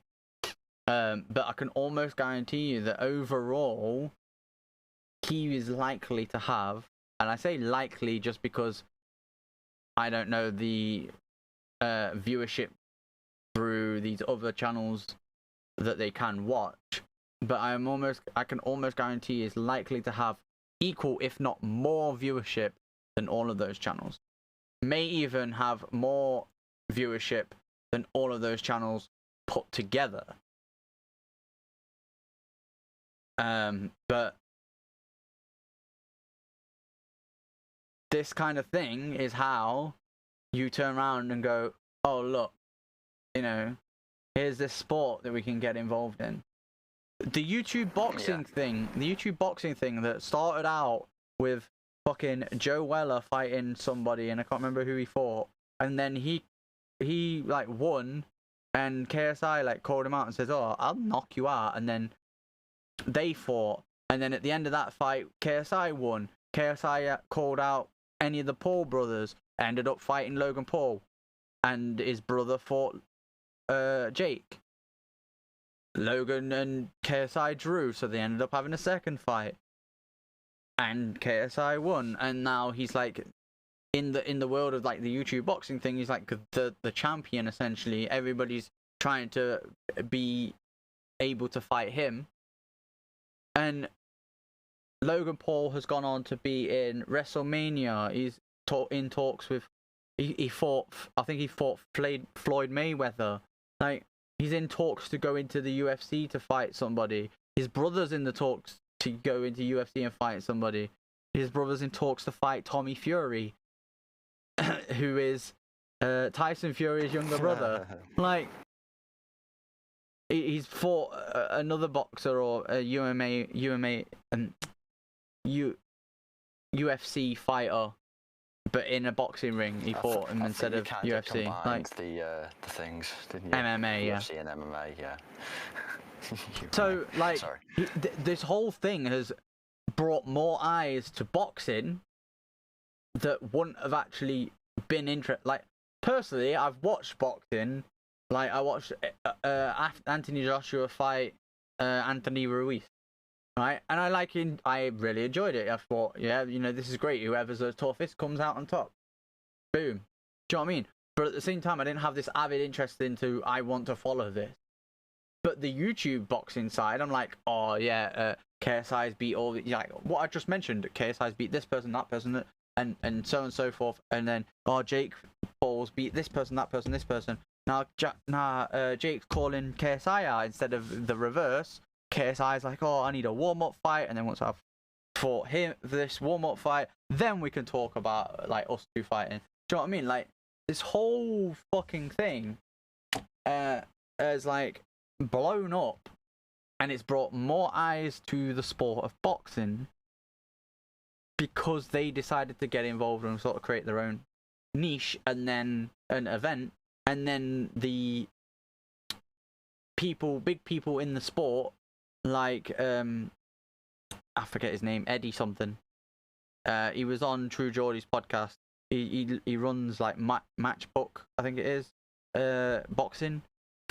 But I can almost guarantee you that overall, he is likely to have, and I say likely just because I don't know the viewership through these other channels that they can watch, but I can almost guarantee is likely to have equal, if not more, viewership than all of those channels. May even have more viewership than all of those channels put together. But this kind of thing is how you turn around and go, oh, look, you know, here's this sport that we can get involved in. The YouTube boxing thing that started out with fucking Joe Weller fighting somebody, and I can't remember who he fought, and then he like won, and KSI like called him out and says, oh, I'll knock you out, and then they fought, and then at the end of that fight, KSI won. KSI called out any of the Paul brothers, ended up fighting Logan Paul, and his brother fought Jake. Logan and KSI drew, so they ended up having a second fight, and KSI won. And now he's like in the world of like the YouTube boxing thing, he's like the champion essentially. Everybody's trying to be able to fight him, and Logan Paul has gone on to be in WrestleMania. He's in talks with. He fought. I think he fought Floyd Mayweather. Like, he's in talks to go into the UFC to fight somebody. His brother's in the talks to go into UFC and fight somebody. His brother's in talks to fight Tommy Fury, who is Tyson Fury's younger brother. Like, he's fought another boxer or a UFC fighter, but in a boxing ring. He fought him instead of UFC. Like the things, didn't you? MMA, yeah. UFC and MMA, yeah. So, like, this whole thing has brought more eyes to boxing that wouldn't have actually been interested. Like, personally, I've watched boxing. Like, I watched Anthony Joshua fight Anthony Ruiz, right? And I really enjoyed it. I thought, yeah, you know, this is great. Whoever's the toughest comes out on top. Boom. Do you know what I mean? But at the same time, I didn't have this avid interest into, I want to follow this. But the YouTube boxing side, I'm like, oh yeah, KSI's beat all the, like what I just mentioned. KSI's beat this person, that person, and so on and so forth. And then, oh, Jake Paul's beat this person, that person, this person. Now Jake's calling KSI out instead of the reverse. KSI's like, oh, I need a warm-up fight, and then once I've fought him this warm-up fight, then we can talk about like us two fighting. Do you know what I mean? Like, this whole fucking thing has like blown up, and it's brought more eyes to the sport of boxing because they decided to get involved and sort of create their own niche and then an event, and then the big people in the sport, like I forget his name, Eddie something. He was on True Geordie's podcast. He runs like Matchbook, I think it is. boxing.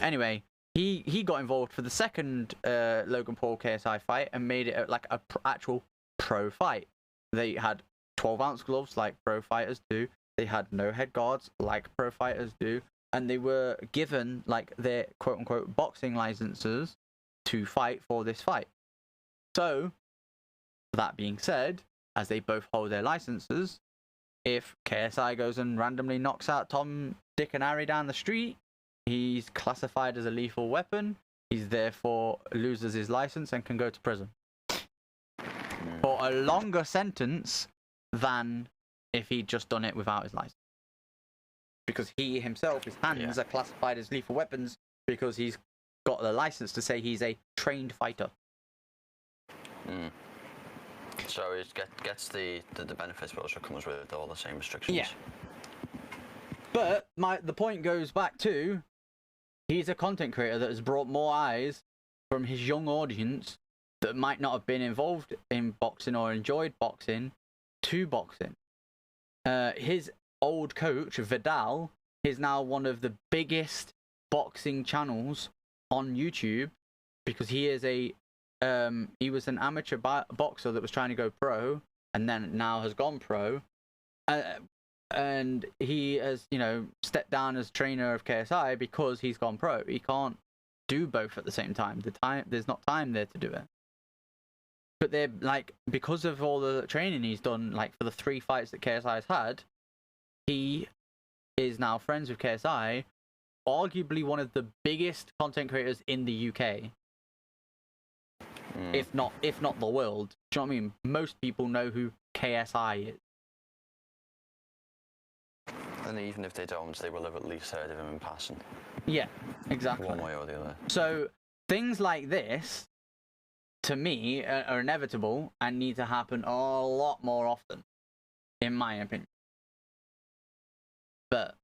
Anyway, he got involved for the second Logan Paul KSI fight and made it like a actual pro fight. They had 12-ounce gloves like pro fighters do. They had no head guards like pro fighters do, and they were given like their quote unquote boxing licenses to fight for this fight. So, that being said, as they both hold their licenses, if KSI goes and randomly knocks out Tom, Dick, and Harry down the street, he's classified as a lethal weapon. He's therefore loses his license and can go to prison for a longer sentence than if he'd just done it without his license. Because he himself, his hands are classified as lethal weapons because he's got the license to say he's a trained fighter. So it gets the benefits, but also comes with all the same restrictions. Yeah. But the point goes back to, he's a content creator that has brought more eyes from his young audience that might not have been involved in boxing or enjoyed boxing to boxing. His old coach, Vidal, is now one of the biggest boxing channels on YouTube because he is he was an amateur boxer that was trying to go pro and then now has gone pro. And he has, stepped down as trainer of KSI because he's gone pro. He can't do both at the same time. There's not time there to do it. But they're like, because of all the training he's done, like for the 3 fights that KSI has had, he is now friends with KSI, arguably one of the biggest content creators in the UK. If not the world. Do you know what I mean? Most people know who KSI is. And even if they don't, they will have at least heard of him in passing. Yeah, exactly. One way or the other. So things like this, to me, are inevitable and need to happen a lot more often, in my opinion. But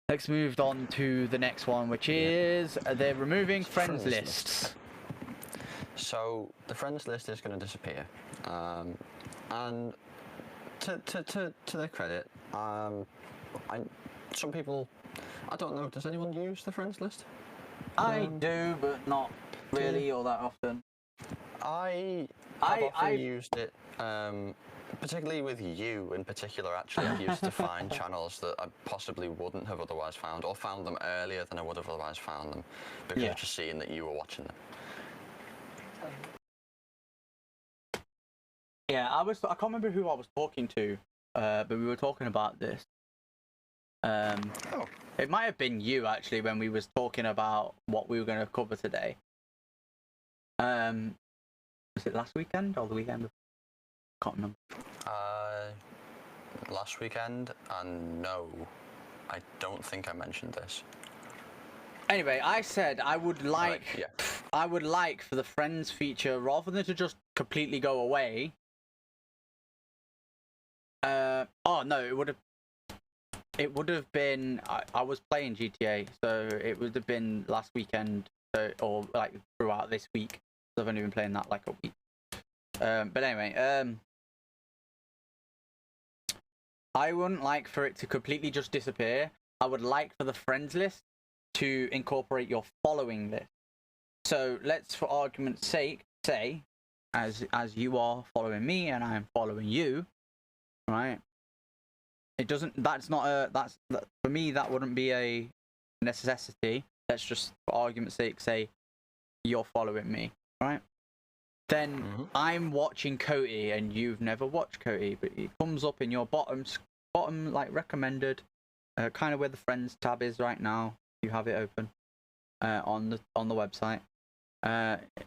let's move on to the next one, which is they're removing friends lists. So the friends list is going to disappear, and to their credit, some people, I don't know, does anyone use the friends list? I do, but not really all that often. I've often used it, particularly with you in particular. Actually, I've used it to find channels that I possibly wouldn't have otherwise found, or found them earlier than I would have otherwise found them, because of just seeing that you were watching them. Yeah, I can't remember who I was talking to, but we were talking about this. It might have been you actually when we was talking about what we were going to cover today. Was it last weekend or the weekend before? Can't remember. Last weekend, and no, I don't think I mentioned this. Anyway, I said I would like for the friends feature, rather than to just completely go away. It would have been. I was playing GTA, so it would have been last weekend, or like throughout this week. So I've only been playing that like a week. But anyway, I wouldn't like for it to completely just disappear. I would like for the friends list to incorporate your following list. So let's, for argument's sake, say, as you are following me and I'm following you, right? It doesn't. For me, that wouldn't be a necessity. Let's just, for argument's sake, say you're following me, right? Then I'm watching Cody and you've never watched Cody, but it comes up in your bottom like recommended, kind of where the friends tab is right now. You have it open on the website.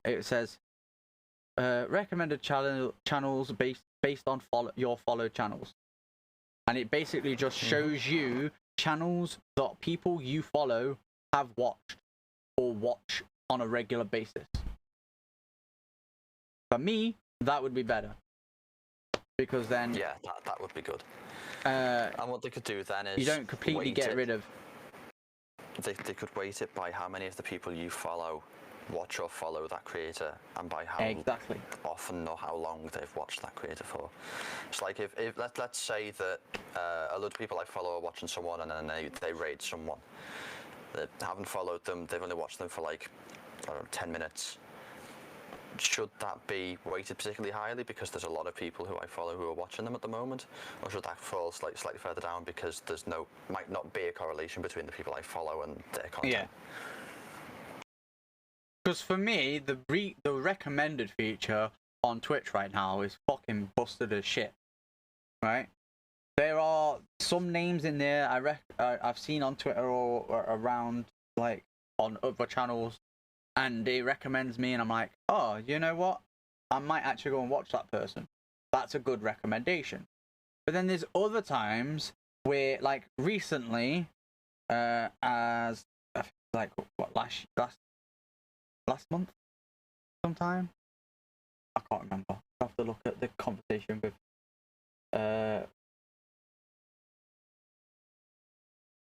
It says recommended channels based on your followed channels, and it basically just shows you channels that people you follow have watched or watch on a regular basis. For me, that would be better, because then that would be good. And what they could do then is you don't completely get rid of. They could weight it by how many of the people you follow watch or follow that creator, and by how Exactly. often or how long they've watched that creator for. It's like if let's say that a lot of people I follow are watching someone and then they raid someone. They haven't followed them, they've only watched them for like, I don't know, 10 minutes. Should that be weighted particularly highly because there's a lot of people who I follow who are watching them at the moment? Or should that fall slightly further down because there's might not be a correlation between the people I follow and their content? Yeah. Because for me, the recommended feature on Twitch right now is fucking busted as shit. Right? There are some names in there I've seen on Twitter or around, like, on other channels, and it recommends me, and I'm like, oh, you know what? I might actually go and watch that person. That's a good recommendation. But then there's other times where, like, recently, as like what last month, sometime, I can't remember. I have to look at the conversation with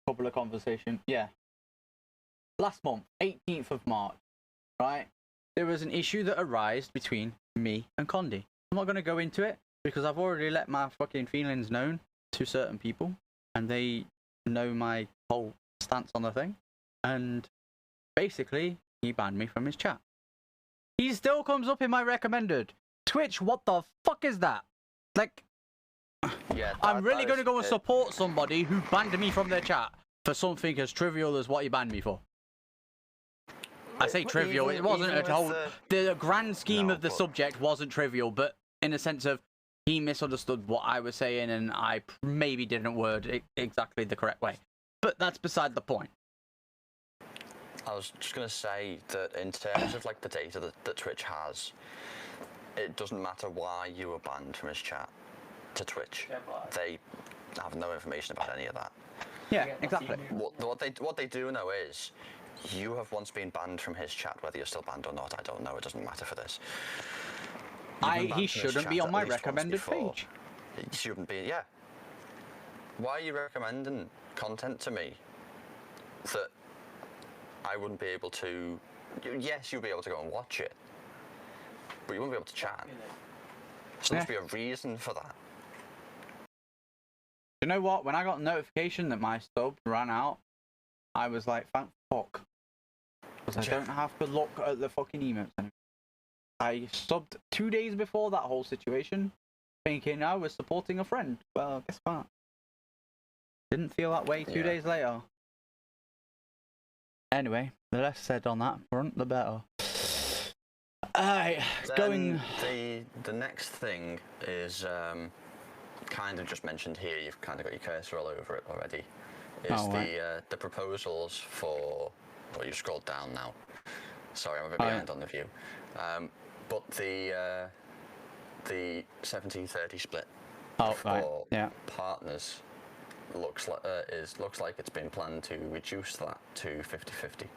couple of conversations. Yeah, last month, 18th of March, right? There was an issue that arose between me and Condi. I'm not going to go into it because I've already let my fucking feelings known to certain people, and they know my whole stance on the thing. And basically, he banned me from his chat. He still comes up in my recommended. Twitch, what the fuck is that? Like, Yeah, I'm really going to go and support somebody who banned me from their chat for something as trivial as what he banned me for. I say trivial, it wasn't at all. The grand scheme of the subject wasn't trivial, but in a sense of he misunderstood what I was saying and I maybe didn't word it exactly the correct way. But that's beside the point. I was just going to say that in terms of like the data that Twitch has, it doesn't matter why you were banned from his chat to Twitch. They have no information about any of that. Yeah, exactly. What they do know is you have once been banned from his chat, whether you're still banned or not. I don't know. It doesn't matter for this. He shouldn't be on my recommended page. He shouldn't be. Yeah. Why are you recommending content to me that I wouldn't be able to? Yes, you'll be able to go and watch it, but you won't be able to chat. So there must be a reason for that. You know what? When I got a notification that my sub ran out, I was like, thank fuck. Because I don't have to look at the fucking emails anymore. I subbed 2 days before that whole situation, thinking I was supporting a friend. Well, guess what? Didn't feel that way 2 days later. Anyway, the less said on that front, the better. Going. The next thing is kind of just mentioned here. You've kind of got your cursor all over it already. Is the proposals for? Well, you scrolled down now. Sorry, I'm a bit behind on the view. But the 70-30 split for partners looks like it's been planned to reduce that to 50-50.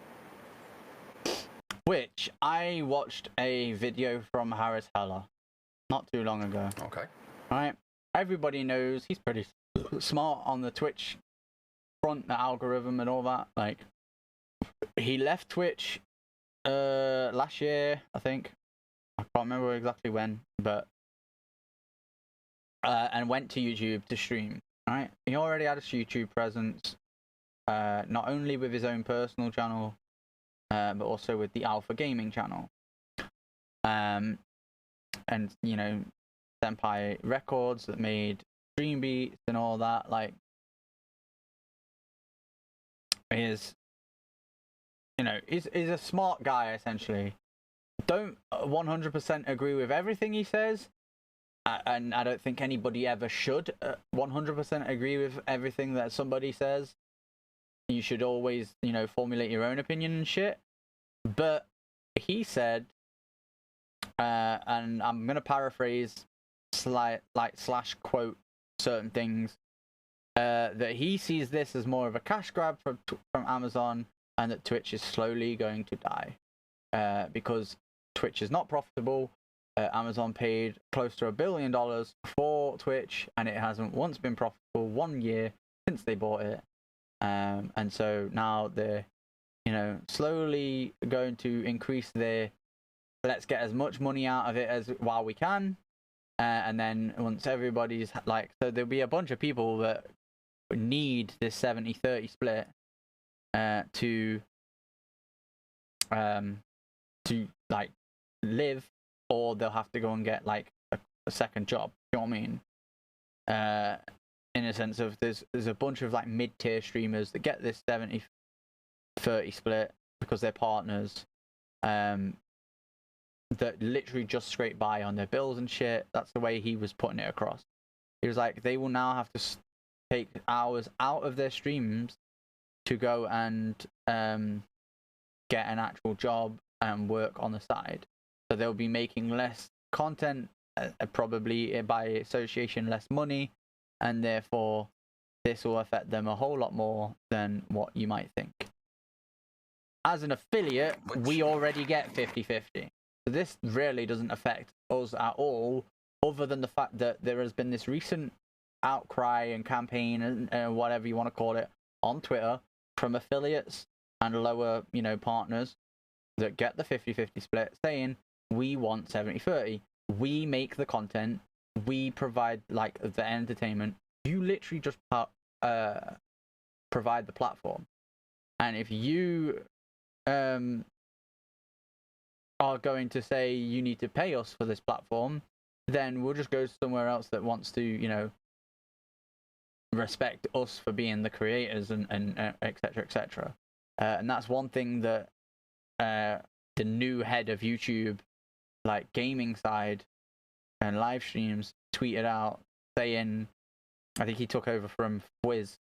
Which I watched a video from Harris Heller not too long ago. Okay. Right. Everybody knows he's pretty smart on the Twitch front, the algorithm and all that. Like, he left Twitch last year, I think. I can't remember exactly when, but and went to YouTube to stream. Right. He already had a YouTube presence, not only with his own personal channel, but also with the Alpha Gaming channel. And you know, Senpai Records that made Dream Beats and all that, like, is a smart guy, essentially. Don't 100% agree with everything he says, and I don't think anybody ever should 100% agree with everything that somebody says. You should always, formulate your own opinion and shit. But he said, and I'm gonna paraphrase, slash quote certain things, that he sees this as more of a cash grab from Amazon, and that Twitch is slowly going to die, because Twitch is not profitable. Amazon paid close to $1 billion for Twitch, and it hasn't once been profitable 1 year since they bought it. And so now they're slowly going to increase their, let's get as much money out of it as while we can. And then once everybody's so there'll be a bunch of people that need this 70-30 split to live, or they'll have to go and get a second job. You know what I mean? In a sense of there's a bunch of mid-tier streamers that get this 70-30 split because they're partners. That literally just scrape by on their bills and shit. That's the way he was putting it across. He was like, they will now have to take hours out of their streams to go and get an actual job and work on the side. So they'll be making less content, probably by association less money, and therefore this will affect them a whole lot more than what you might think. As an affiliate, we already get 50-50. So this really doesn't affect us at all, other than the fact that there has been this recent outcry and campaign and whatever you want to call it on Twitter from affiliates and lower, partners that get the 50-50 split, saying we want 70-30. We make the content. We provide the entertainment. You literally just provide the platform. And if you are going to say you need to pay us for this platform, then we'll just go somewhere else that wants to, respect us for being the creators and et cetera, et cetera. And that's one thing that the new head of YouTube, gaming side and live streams, tweeted out, saying, I think he took over from Wiz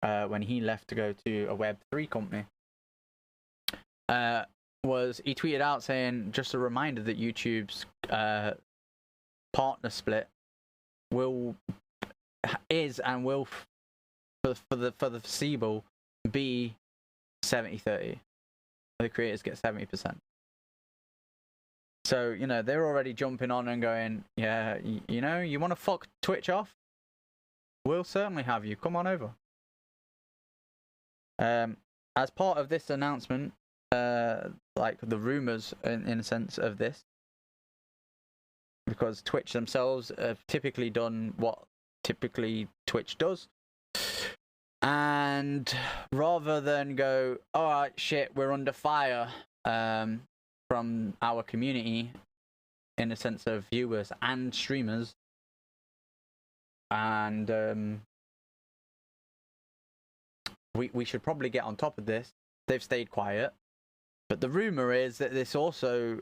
when he left to go to a Web3 company. Was he tweeted out saying, just a reminder that YouTube's partner split is and will for the foreseeable be 70-30. The creators get 70%. So they're already jumping on and going, yeah, you want to fuck Twitch off? We'll certainly have you. Come on over. As part of this announcement, the rumors in a sense of this, because Twitch themselves have typically done what typically Twitch does, and rather than go, all right, shit, we're under fire from our community in a sense of viewers and streamers, and we should probably get on top of this. They've stayed quiet. But the rumor is that this also,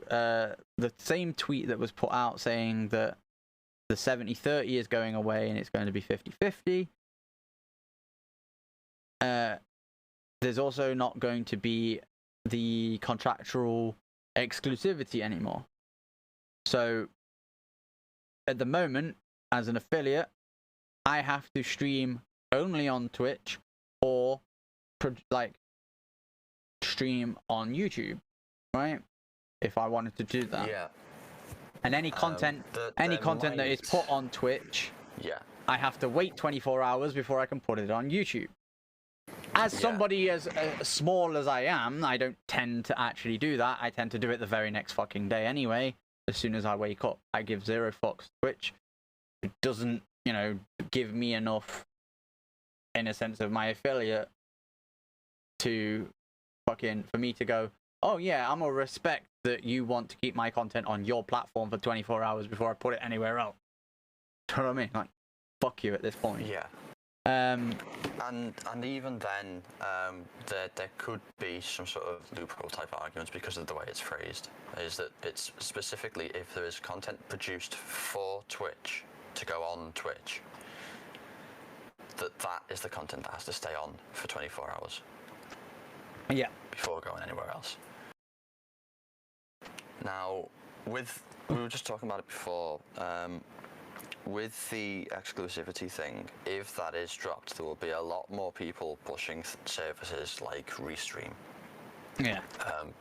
the same tweet that was put out saying that the 70-30 is going away and it's going to be 50-50. There's also not going to be the contractual exclusivity anymore. So at the moment, as an affiliate, I have to stream only on Twitch or stream on YouTube, right? If I wanted to do that. Yeah. And any content that is put on Twitch, yeah, I have to wait 24 hours before I can put it on YouTube. As somebody as small as I am, I don't tend to actually do that. I tend to do it the very next fucking day anyway. As soon as I wake up, I give zero fucks to Twitch. It doesn't, give me enough, in a sense of my affiliate, to for me to go, oh yeah, I'm gonna respect that you want to keep my content on your platform for 24 hours before I put it anywhere else. Do you know what I mean? Fuck you at this point. Yeah. And even then, there could be some sort of loophole type arguments because of the way it's phrased. Is that it's specifically if there is content produced for Twitch to go on Twitch, that is the content that has to stay on for 24 hours. Yeah. Before going anywhere else. Now, we were just talking about it before. With the exclusivity thing, if that is dropped, there will be a lot more people pushing services like Restream. Yeah.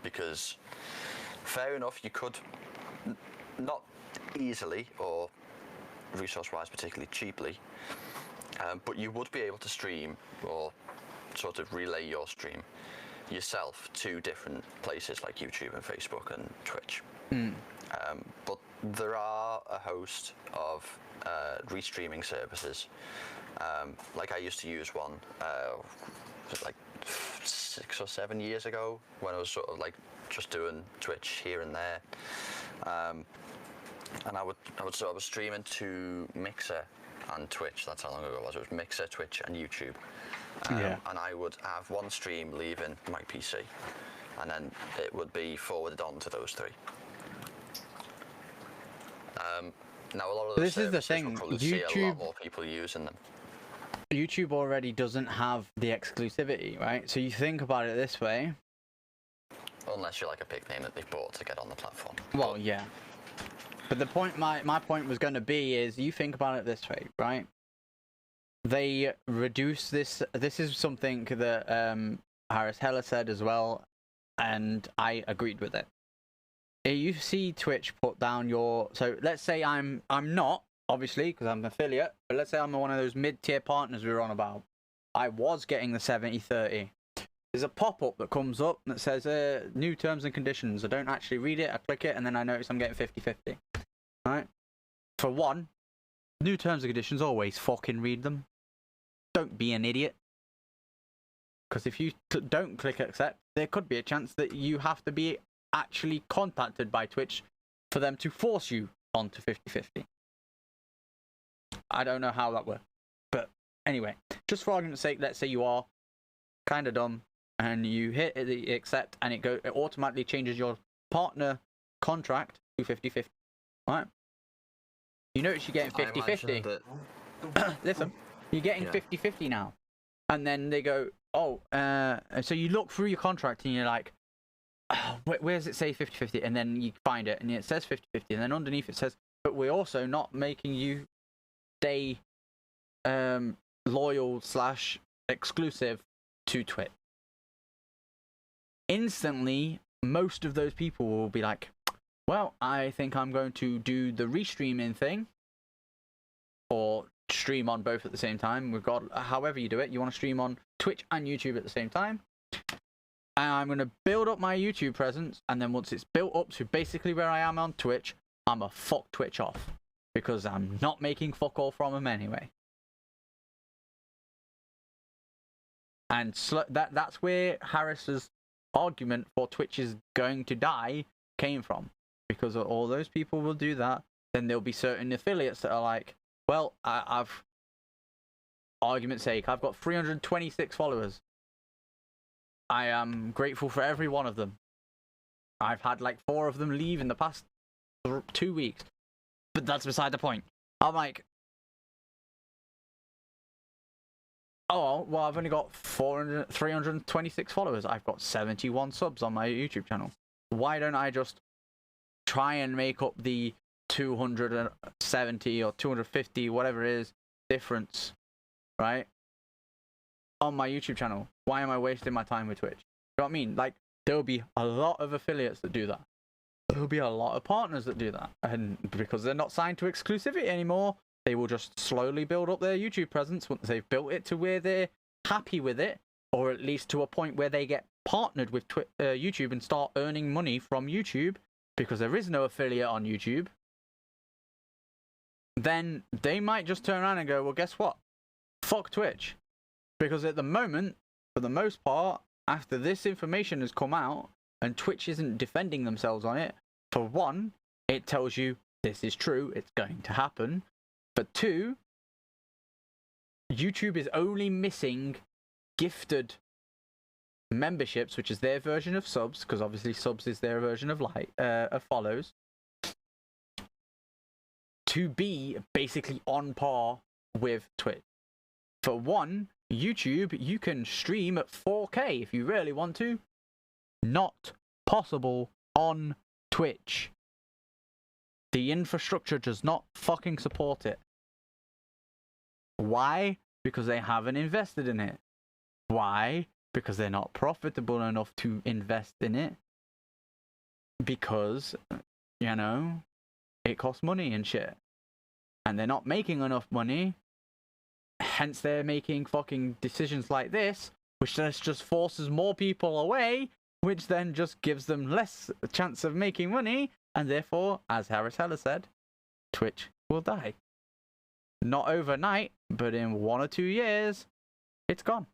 Because, fair enough, you could not easily or resource-wise particularly cheaply, but you would be able to stream or sort of relay your stream yourself to different places like YouTube and Facebook and Twitch. But there are a host of restreaming services. Like I used to use one like 6 or 7 years ago when I was sort of like just doing Twitch here and there. And I was streaming to Mixer and Twitch. That's how long ago it was. It was Mixer, Twitch, and YouTube. And I would have one stream leaving my PC, and then it would be forwarded on to those three. Now a lot of those this is the thing. will probably see a lot more people using them. YouTube already doesn't have the exclusivity, right? So you think about it this way. Unless you're like a big name that they've bought to get on the platform. Well, yeah. But the point, my point was going to be is you think about it this way, right? They reduce this. This is something that Harris Heller said as well, and I agreed with it. You see Twitch put down your... So let's say I'm not, obviously, because I'm an affiliate, but let's say I'm one of those mid-tier partners we were on about. I was getting the 70-30. There's a pop-up that comes up that says new terms and conditions. I don't actually read it, I click it, and then I notice I'm getting 50-50. Right? For one, new terms and conditions, always fucking read them. Don't be an idiot. Because if you don't click accept, there could be a chance that you have to be actually contacted by Twitch for them to force you onto 50-50. I don't know how that works. But anyway, just for argument's sake, let's say you are kind of dumb and you hit the accept and it automatically changes your partner contract to 50-50. Right? You notice you're getting 50-50. Listen, you're getting 50-50 now. And then they go, so you look through your contract and you're like, where does it say 50-50? And then you find it and it says 50-50. And then underneath it says, but we're also not making you stay loyal / exclusive to Twitch. Instantly, most of those people will be like, well, I think I'm going to do the restreaming thing or stream on both at the same time. We've got, however you do it, you want to stream on Twitch and YouTube at the same time. And I'm going to build up my YouTube presence, and then once it's built up to basically where I am on Twitch, I'm going to fuck Twitch off. Because I'm not making fuck all from them anyway. And that's where Harris's argument for Twitch is going to die came from. Because all those people will do that, then there'll be certain affiliates that are like, well, I've, argument's sake, I've got 326 followers. I am grateful for every one of them. I've had like 4 of them leave in the past 2 weeks. But that's beside the point. I'm like, oh, well, I've only got 326 followers. I've got 71 subs on my YouTube channel. Why don't I just try and make up the 270 or 250, whatever it is, difference, right? On my YouTube channel. Why am I wasting my time with Twitch? You know what I mean? Like, there'll be a lot of affiliates that do that. There'll be a lot of partners that do that. And because they're not signed to exclusivity anymore, they will just slowly build up their YouTube presence once they've built it to where they're happy with it, or at least to a point where they get partnered with YouTube and start earning money from YouTube, because there is no affiliate on YouTube. Then they might just turn around and go, well, guess what? Fuck Twitch. Because at the moment, for the most part, after this information has come out, and Twitch isn't defending themselves on it, for one, it tells you this is true, it's going to happen. For two, YouTube is only missing gifted memberships, which is their version of subs, because obviously subs is their version of follows, to be basically on par with Twitch. For one, YouTube, you can stream at 4K if you really want to. Not possible on Twitch. The infrastructure does not fucking support it. Why? Because they haven't invested in it. Why? Because they're not profitable enough to invest in it. Because, you know, it costs money and shit. And they're not making enough money. Hence they're making fucking decisions like this, which just forces more people away, which then just gives them less chance of making money, and therefore, as Harris Heller said, Twitch will die. Not overnight, but in 1 or 2 years, it's gone.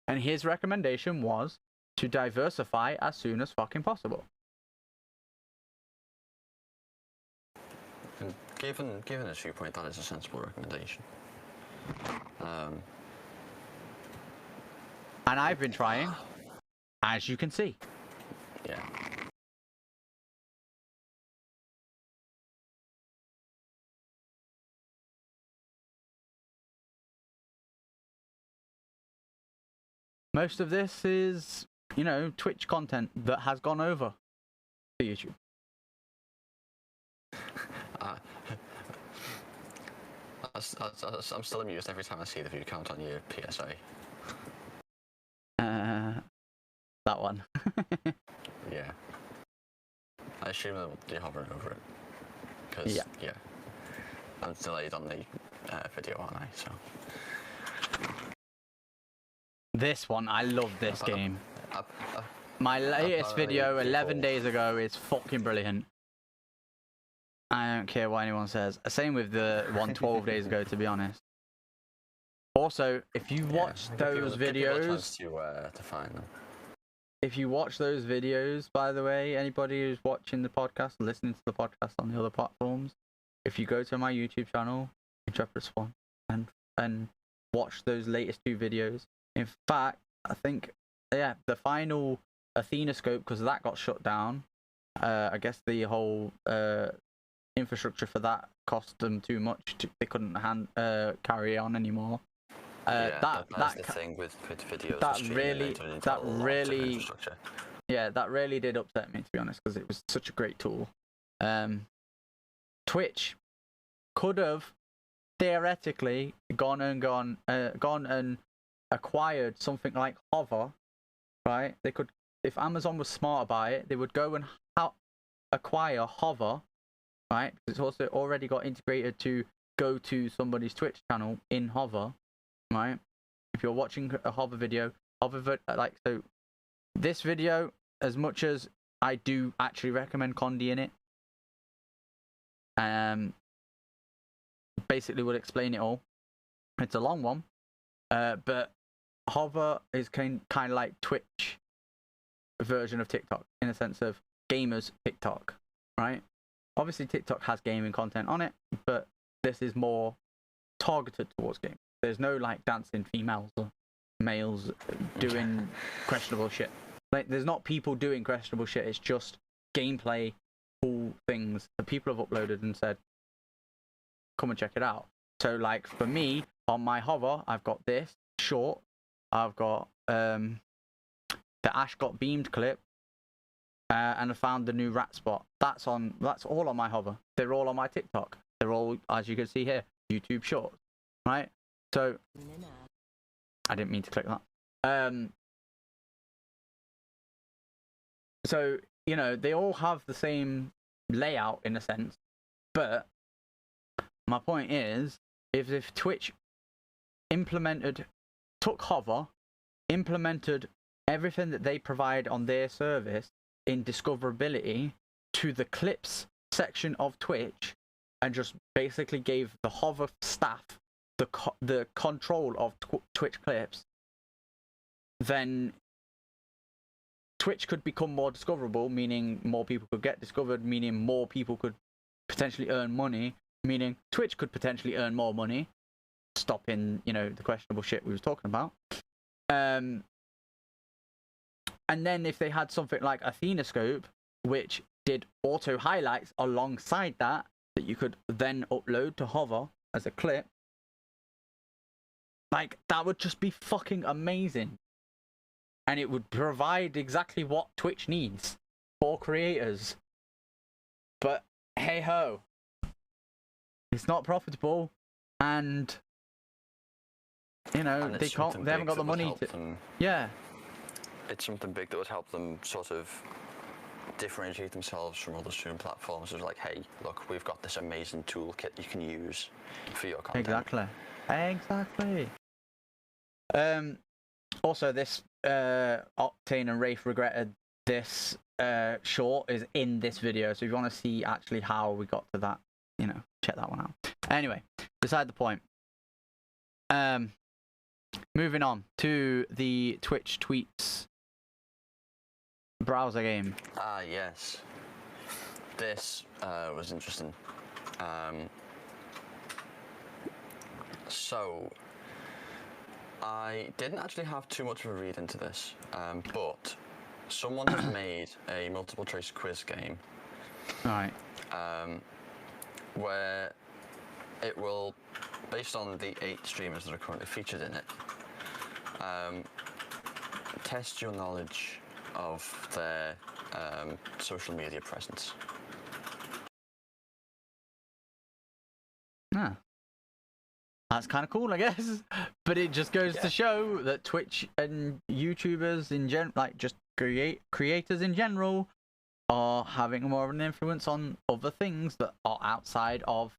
And his recommendation was to diversify as soon as fucking possible. And given his viewpoint, that is a sensible recommendation. And I've been trying, as you can see. Yeah. Most of this is, you know, Twitch content that has gone over to YouTube. I'm still amused every time I see the view count on your PSA. That one. Yeah. I assume they'll be hovering over it. Because, yeah. I'm delayed on the video, aren't I? So. This one, I love this game. My latest video 11 days ago is fucking brilliant. I don't care what anyone says. Same with the one 12 days ago, to be honest. Also, if you watch those videos, to find them. If you watch those videos, by the way, anybody who's watching the podcast, listening to the podcast on the other platforms, if you go to my YouTube channel, Untitled Chapter, and watch those latest 2 videos. In fact, I think, the final Athena scope, because that got shut down. I guess the whole infrastructure for that cost them too much. They couldn't carry on anymore. That's the thing with videos. That really did upset me, to be honest, because it was such a great tool. Twitch could have theoretically gone and acquired something like Hover, right? They could, if Amazon was smart about it, they would go and acquire Hover, right? Because it's also already got integrated to go to somebody's Twitch channel in Hover, right? If you're watching a Hover video, so this video, as much as I do actually recommend Condi in it, basically would explain it all. It's a long one, but Hover is kind of like Twitch version of TikTok, in a sense of gamers TikTok, right? Obviously TikTok has gaming content on it, but this is more targeted towards gaming. There's no like dancing females or males doing questionable shit. Like, there's not people doing questionable shit. It's just gameplay, cool things that people have uploaded and said, come and check it out. So like for me, on my Hover, I've got this short. I've got the Ash got beamed clip, and I found the new rat spot. That's all on my Hover. They're all on my TikTok. They're all, as you can see here, YouTube Shorts, right? So I didn't mean to click that. So, you know, they all have the same layout in a sense, but my point is, if Twitch took Hover, implemented everything that they provide on their service in discoverability to the clips section of Twitch, and just basically gave the Hover staff the control of Twitch clips, then Twitch could become more discoverable, meaning more people could get discovered, meaning more people could potentially earn money, meaning Twitch could potentially earn more money, stopping, you know, the questionable shit we was talking about. And then if they had something like Athena Scope, which did auto highlights alongside that you could then upload to Hover as a clip, like, that would just be fucking amazing. And it would provide exactly what Twitch needs for creators. But hey ho, it's not profitable, and you know, they haven't got the money to. Yeah. It's something big that would help them sort of differentiate themselves from other streaming platforms. It's like, hey, look, we've got this amazing toolkit you can use for your content. Exactly. Also, this Octane and Rafe regretted this short is in this video, so if you want to see actually how we got to that, check that one out. Anyway, beside the point. Moving on to the Twitch tweets browser game. Ah, yes. This was interesting. So, I didn't actually have too much of a read into this, but someone has made a multiple choice quiz game. Right. Where it will, based on the 8 streamers that are currently featured in it, test your knowledge of their social media presence. Ah. That's kind of cool, I guess. But it just goes to show that Twitch and YouTubers in general, like just creators in general, are having more of an influence on other things that are outside of,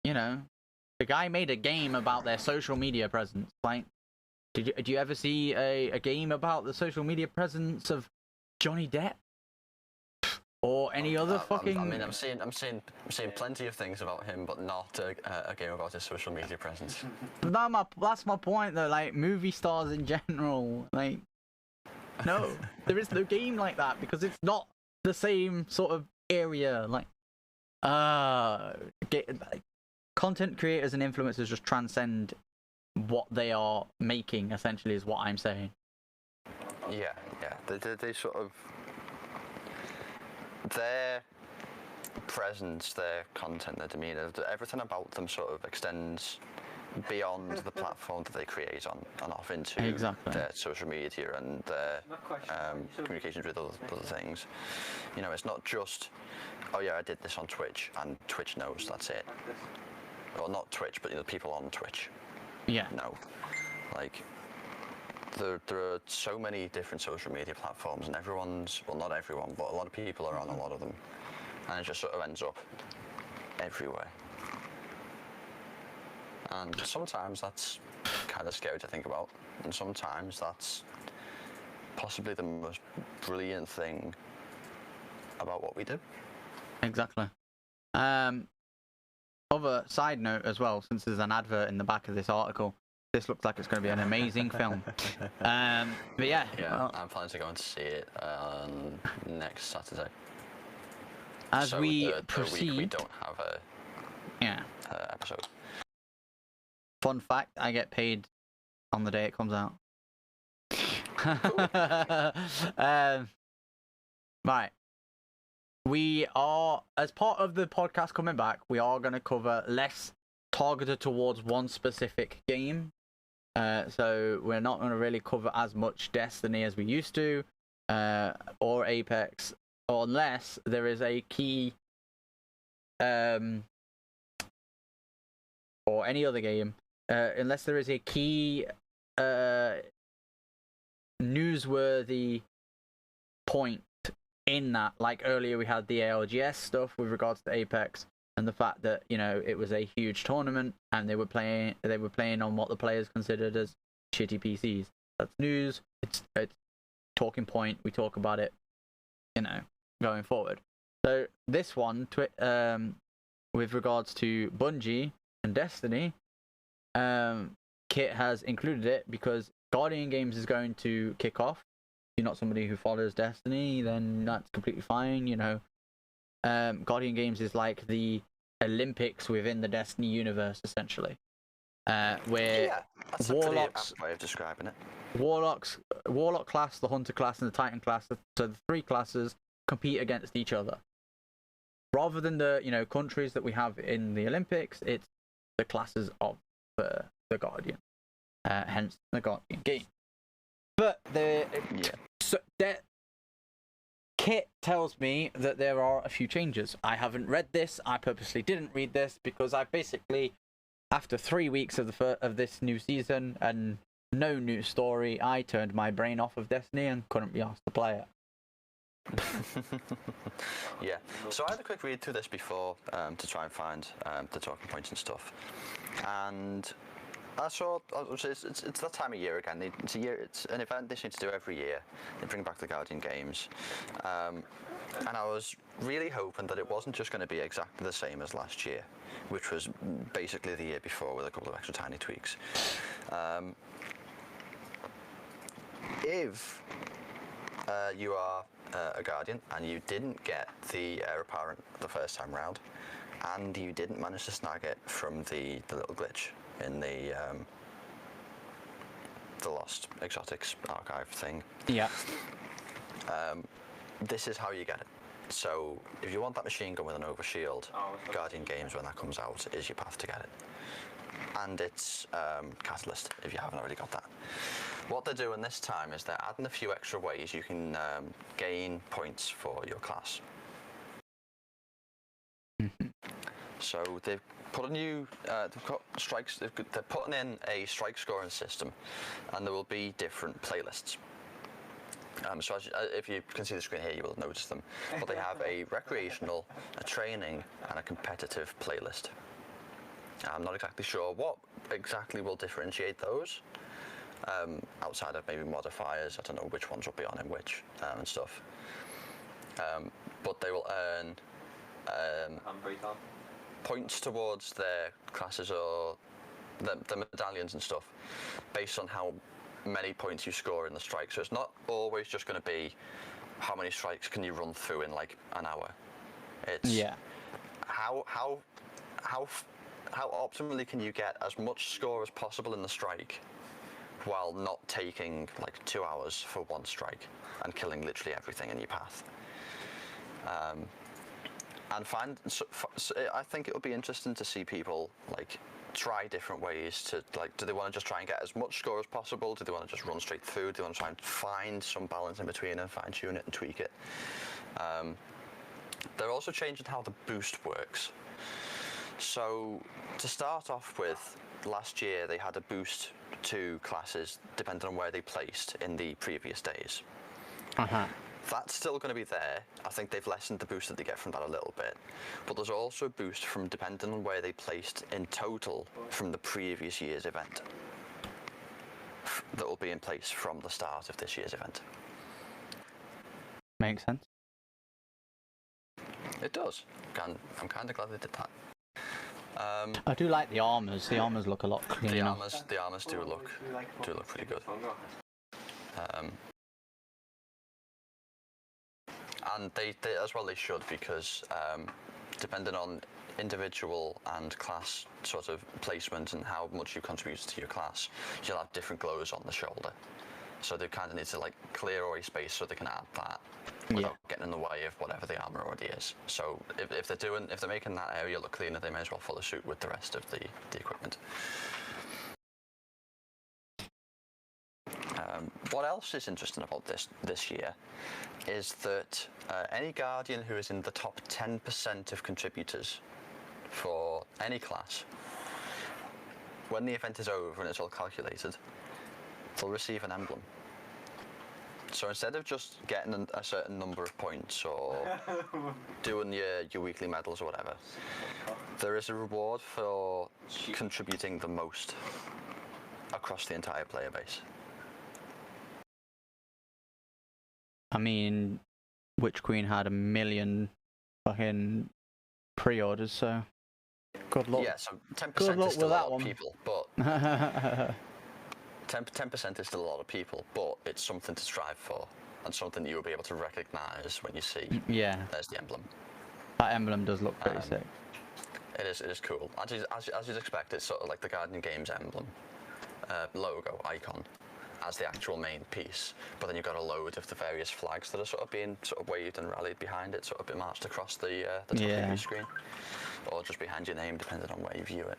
the guy made a game about their social media presence. Like, do you ever see a game about the social media presence of Johnny Depp or any other fucking? I'm seeing plenty of things about him, but not a game about his social media presence. That's my point, though. Like movie stars in general, like no, there is no game like that because it's not the same sort of area. Like, content creators and influencers just transcend what they are making, essentially, is what I'm saying. Yeah. They sort of, their presence, their content, their demeanor, everything about them sort of extends beyond the platform that they create on and off into their social media and their communications with other things. It's not just, oh yeah, I did this on Twitch and Twitch knows, that's it. Well, not Twitch, but the people on Twitch. Yeah. No. Like, there are so many different social media platforms, and well, not everyone, but a lot of people are on a lot of them. And it just sort of ends up everywhere. And sometimes that's kind of scary to think about, and sometimes that's possibly the most brilliant thing about what we do. Exactly. Other side note as well, since there's an advert in the back of this article, this looks like it's going to be an amazing film. But yeah. Yeah, I'm planning to go and see it next Saturday. As so we the proceed, week we don't have a episode. Fun fact: I get paid on the day it comes out. Right. We are, as part of the podcast coming back, we are going to cover less targeted towards one specific game. So we're not going to really cover as much Destiny as we used to, or Apex, unless there is a key, or any other game, unless there is a key, newsworthy point in that. Like earlier we had the ALGS stuff with regards to Apex and the fact that it was a huge tournament and they were playing on what the players considered as shitty PCs. That's news. It's talking point. We talk about it going forward. So this one with regards to Bungie and Destiny, Kit has included it because Guardian Games is going to kick off. If you're not somebody who follows Destiny, then that's completely fine. Guardian Games is like the Olympics within the Destiny universe, essentially. Where that's Warlocks, a pretty apt way of describing it. Warlock class, the Hunter class, and the Titan class, so the 3 classes compete against each other. Rather than the countries that we have in the Olympics, it's the classes of the Guardian. Hence the Guardian game. But Kit tells me that there are a few changes. I haven't read this. I purposely didn't read this because I basically, after 3 weeks of this new season and no new story, I turned my brain off of Destiny and couldn't be asked to play it. Yeah. So I had a quick read through this before to try and find the talking points and stuff. And I saw. It's that time of year again. It's a year. It's an event they seem to do every year. They bring back the Guardian Games, and I was really hoping that it wasn't just going to be exactly the same as last year, which was basically the year before with a couple of extra tiny tweaks. If you are a Guardian and you didn't get the Heir Apparent the first time round, and you didn't manage to snag it from the little glitch in the Lost Exotics archive thing. Yeah. This is how you get it. So if you want that machine gun with an overshield, Guardian Games, when that comes out, is your path to get it. And it's Catalyst, if you haven't already got that. What they're doing this time is they're adding a few extra ways you can gain points for your class. So they've put a new, they've got strikes. They're putting in a strike scoring system, and there will be different playlists. So if you can see the screen here, you will notice them. But they have a recreational, a training, and a competitive playlist. I'm not exactly sure what exactly will differentiate those. Outside of maybe modifiers, I don't know which ones will be on in which and stuff. But they will earn points towards their classes or the medallions and stuff based on how many points you score in the strike. So it's not always just going to be how many strikes can you run through in like an hour. It's how optimally can you get as much score as possible in the strike while not taking like 2 hours for one strike and killing literally everything in your path. And I think it would be interesting to see people like try different ways to like. Do they want to just try and get as much score as possible? Do they want to just run straight through? Do they want to try and find some balance in between and fine tune it and tweak it? They're also changing how the boost works. So to start off with, last year they had a boost to classes depending on where they placed in the previous days. That's still going to be there. I think they've lessened the boost that they get from that a little bit. But there's also a boost from depending on where they placed in total from the previous year's event that will be in place from the start of this year's event. Makes sense. It does. I'm kind of glad they did that. I do like the armors. The armors look a lot cleaner. The armors do look pretty good. And they as well they should, because depending on individual and class sort of placement and how much you contribute to your class, you'll have different glows on the shoulder. So they kind of need to like clear away space so they can add that without getting in the way of whatever the armor already is. So if they're making that area look cleaner, they may as well follow suit with the rest of the equipment. What else is interesting about this year is that any Guardian who is in the top 10% of contributors for any class, when the event is over and it's all calculated, they'll receive an emblem. So instead of just getting a certain number of points or doing your weekly medals or whatever, there is a reward for contributing the most across the entire player base. I mean, Witch Queen had 1 million fucking pre-orders, so good luck. Yeah, so 10% is still a lot of people, but 10% is still a lot of people, but it's something to strive for and something that you'll be able to recognise when you see. Yeah. There's the emblem. That emblem does look pretty sick. It is cool. As you'd expect, it's sort of like the Guardian Games emblem, logo, icon, as the actual main piece. But then you've got a load of the various flags that are sort of being waved and rallied behind it, sort of been marched across the top of your screen, or just behind your name, depending on where you view it.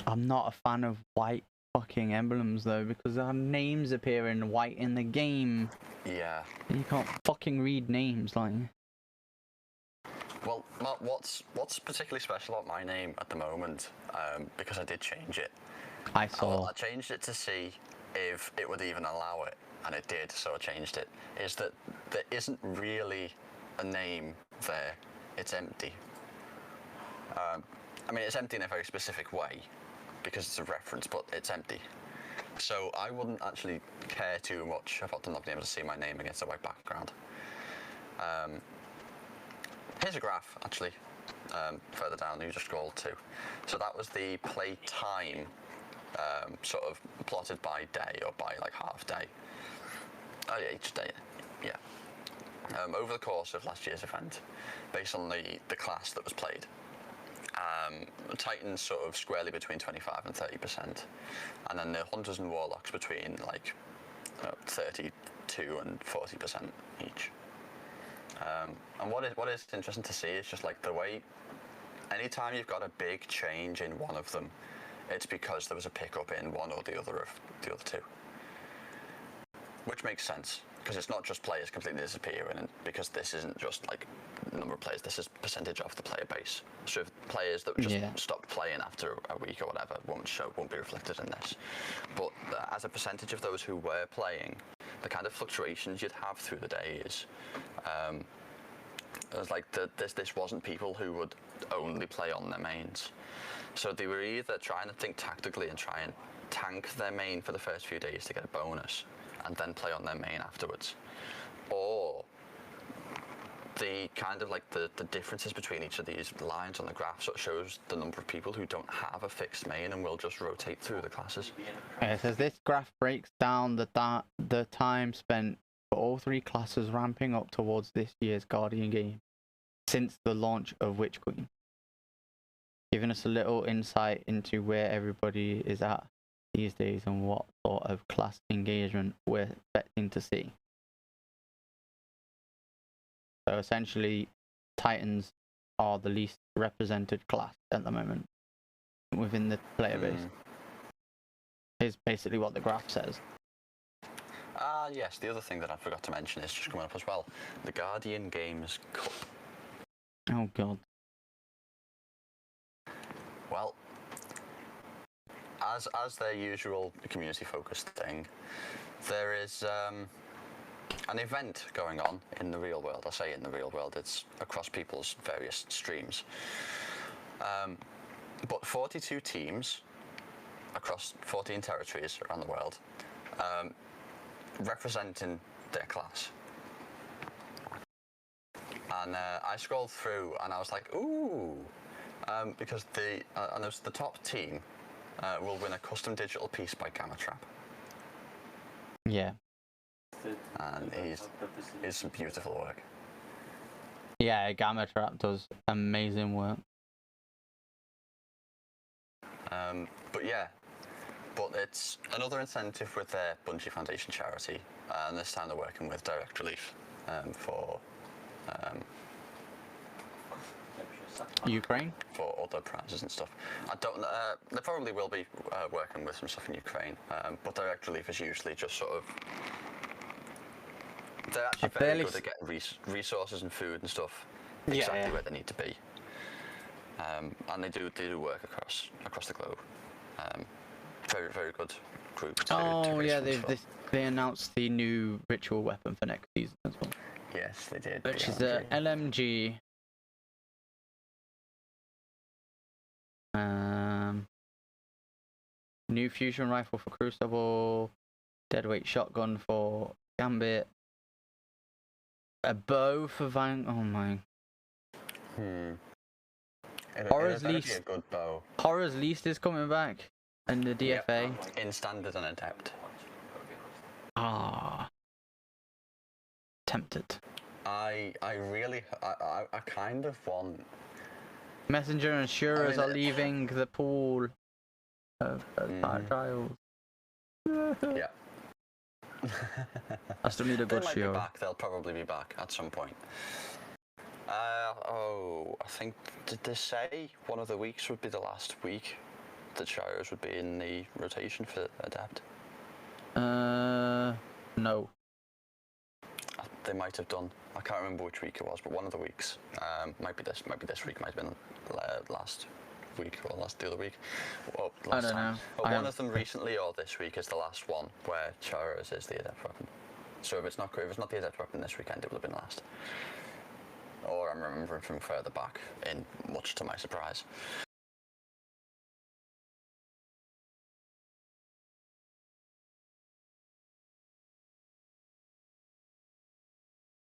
I'm not a fan of white fucking emblems though, because our names appear in white in the game. Yeah. You can't fucking read names, like. Well, what's particularly special about my name at the moment, because I did change it. I saw. I changed it to see if it would even allow it, and it did, so I changed it. Is that there isn't really a name there, it's empty. I mean, it's empty in a very specific way, because it's a reference, but it's empty. So I wouldn't actually care too much about them not being able to see my name against a white background. Here's a graph, actually, further down, you just scroll to. So that was the play time, sort of plotted by day or by like half day. Oh yeah, each day, yeah. Over the course of last year's event, based on the class that was played. Titans sort of squarely between 25 and 30%, and then the Hunters and Warlocks between like 32 and 40% each. And what is interesting to see is just like the way, anytime you've got a big change in one of them, it's because there was a pickup in one or the other of the other two. Which makes sense, because it's not just players completely disappearing, and because this isn't just like number of players, this is percentage of the player base. So if players that just stopped playing after a week or whatever won't be reflected in this. But as a percentage of those who were playing, the kind of fluctuations you'd have through the days, it was like this wasn't people who would only play on their mains. So they were either trying to think tactically and try and tank their main for the first few days to get a bonus, and then play on their main afterwards, or the kind of like the differences between each of these lines on the graph sort of shows the number of people who don't have a fixed main and will just rotate through the classes. It says this graph breaks down the time spent for all three classes ramping up towards this year's Guardian game since the launch of Witch Queen, giving us a little insight into where everybody is at these days and what sort of class engagement we're expecting to see. So essentially, Titans are the least represented class at the moment within the player base. Is basically what the graph says. Yes, the other thing that I forgot to mention is just coming up as well, the Guardian Games Cup. Oh god. Well, as their usual community-focused thing, there is an event going on in the real world. I say in the real world, it's across people's various streams. But 42 teams across 14 territories around the world, representing their class. And I scrolled through and I was like, ooh, because and there's the top team will win a custom digital piece by Gamma Trap. Yeah. And he's some beautiful work. Yeah, Gamma Trap does amazing work. But it's another incentive with their Bungie Foundation charity, and this time they're working with Direct Relief for Ukraine? For other prizes and stuff. I don't. They probably will be working with some stuff in Ukraine, but Direct Relief is usually just sort of. They're actually very good at getting resources and food and stuff exactly where they need to be, and they do work across the globe. Very, very good group. They announced the new ritual weapon for next season as well. Yes, they did. Which is the LMG. New fusion rifle for Crucible, deadweight shotgun for Gambit, a bow for Vang. Oh my. Horror's Least. A good bow. Horror's Least is coming back, and the DFA. Yep. In standard and adept. Tempted. I kind of want. Messenger and Shurers are leaving the pool of trials. Yeah. I still need a good Shura. They'll probably be back at some point. I think, did they say one of the weeks would be the last week that Shires would be in the rotation for Adapt? No. They might have done. I can't remember which week it was, but one of the weeks. Might be this week, might have been last week or the other week. Well, I don't know. But one of them recently or this week is the last one where Charos is the adept weapon. So if it's not the adept weapon this weekend, it will have been last. Or I'm remembering from further back, in much to my surprise.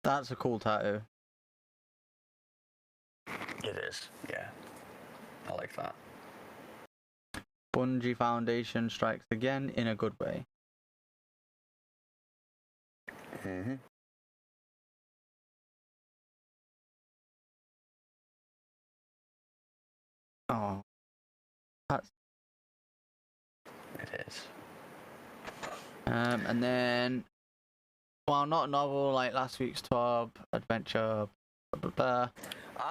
That's a cool tattoo. It is, yeah. I like that. Bungie Foundation strikes again in a good way. Mm-hmm. Oh, that's. It is. And then, well, not a novel like last week's 12 adventure. Blah, blah, blah.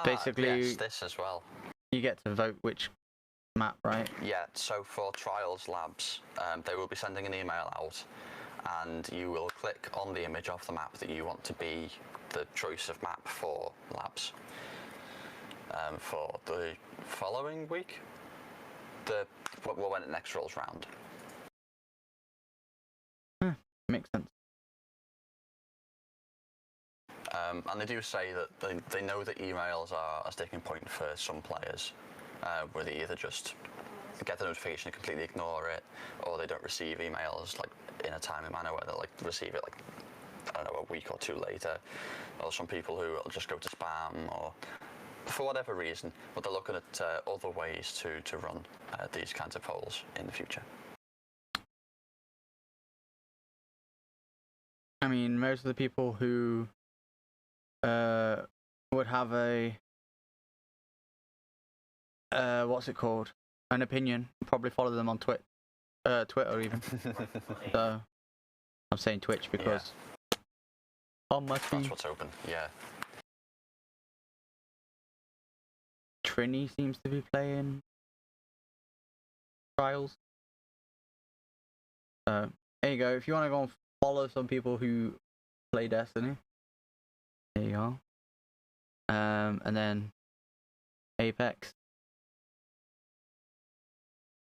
Basically, yes, this as well. You get to vote which map, right? Yeah, so for Trials Labs, they will be sending an email out, and you will click on the image of the map that you want to be the choice of map for Labs. For the following week, when it next rolls round. Makes sense. And they do say that they know that emails are a sticking point for some players, where they either just get the notification and completely ignore it, or they don't receive emails like in a timely manner, where they'll like receive it like, I don't know, a week or two later, or some people who will just go to spam, or for whatever reason, but they're looking at other ways to run these kinds of polls in the future. I mean, most of the people who would have a what's it called? An opinion. Probably follow them on Twitter even. So I'm saying Twitch because on my feed, that's what's open. Yeah. Trini seems to be playing Trials. So there you go. If you want to go and follow some people who play Destiny, there you go. And then Apex.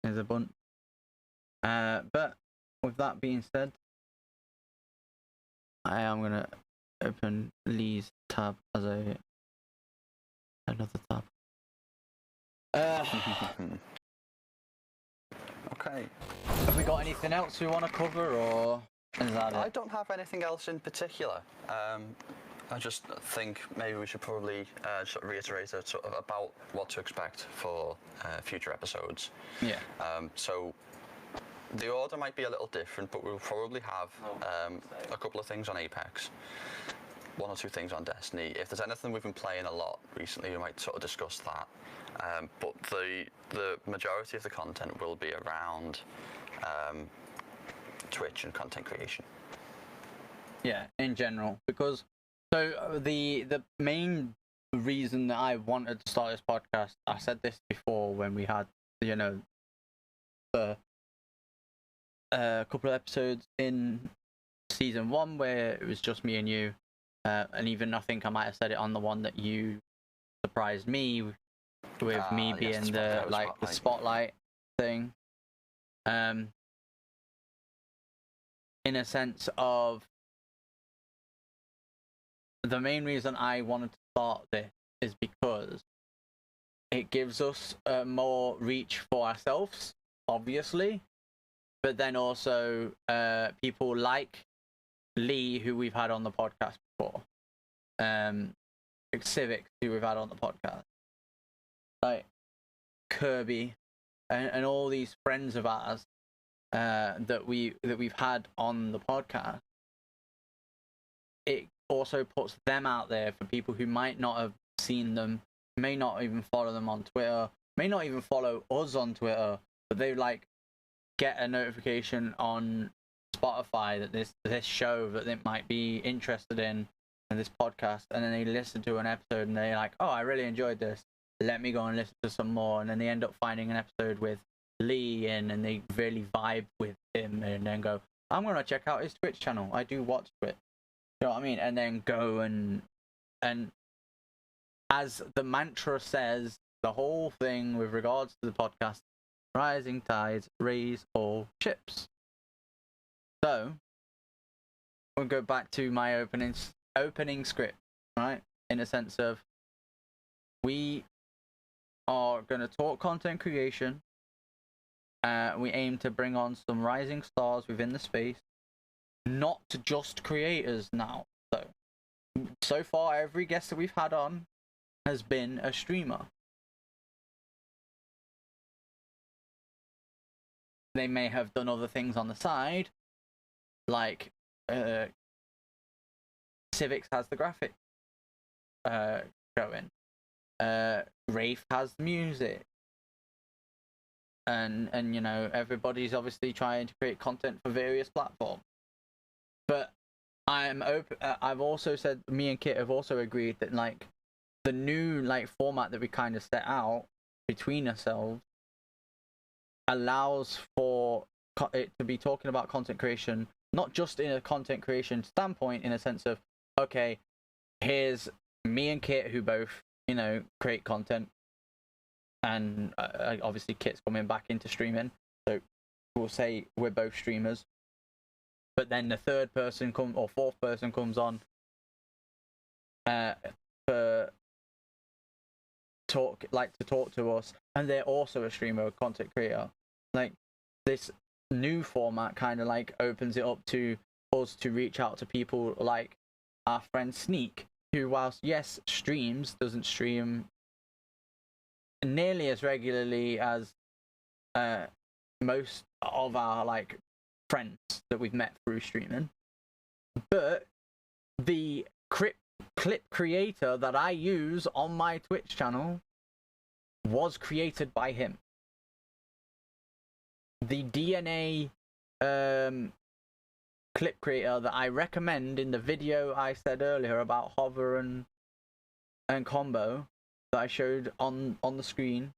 There's a bunch. But with that being said, I am gonna open Lee's tab as another tab. Okay. Have we got anything else we want to cover, or is that I it? don't have anything else in particular. I just think maybe we should probably sort of reiterate sort of about what to expect for future episodes. Yeah. So the order might be a little different, but we'll probably have a couple of things on Apex, one or two things on Destiny. If there's anything we've been playing a lot recently, we might sort of discuss that. But the majority of the content will be around Twitch and content creation. Yeah, in general, because the main reason that I wanted to start this podcast, I said this before when we had the couple of episodes in season 1 where it was just me and you, and even I think I might have said it on the one that you surprised me with me being the spotlight thing. In a sense of the main reason I wanted to start this is because it gives us more reach for ourselves, obviously, but then also people like Lee, who we've had on the podcast before, like Civic, who we've had on the podcast, like Kirby, and all these friends of ours that we've had on the podcast. It also puts them out there for people who might not have seen them, may not even follow them on Twitter, may not even follow us on Twitter, but they like get a notification on Spotify that this show that they might be interested in, and this podcast, and then they listen to an episode and they're like, oh, I really enjoyed this, let me go and listen to some more, and then they end up finding an episode with Lee in, and they really vibe with him, and then go, I'm gonna check out his Twitch channel, I do watch Twitch. You know what I mean? And then go and as the mantra says, the whole thing with regards to the podcast, rising tides raise all ships. So we'll go back to my opening script, right? In a sense of we are going to talk content creation. We aim to bring on some rising stars within the space. Not just creators now, though. so far every guest that we've had on has been a streamer. They may have done other things on the side, like Civics has the graphic going. Rafe has the music. And you know, everybody's obviously trying to create content for various platforms. But I'm open. I've also said, me and Kit have also agreed that like the new like format that we kind of set out between ourselves allows for it to be talking about content creation, not just in a content creation standpoint, in a sense of, okay, here's me and Kit who both, you know, create content, and obviously Kit's coming back into streaming, so we'll say we're both streamers. But then the third person or fourth person comes on for to talk to us, and they're also a streamer or content creator. Like, this new format kind of like opens it up to us to reach out to people like our friend Sneak, who, whilst yes streams, doesn't stream nearly as regularly as most of our like friends that we've met through streaming. But the clip creator that I use on my Twitch channel was created by him. The DNA clip creator that I recommend in the video I said earlier about hover and combo that I showed on the screen.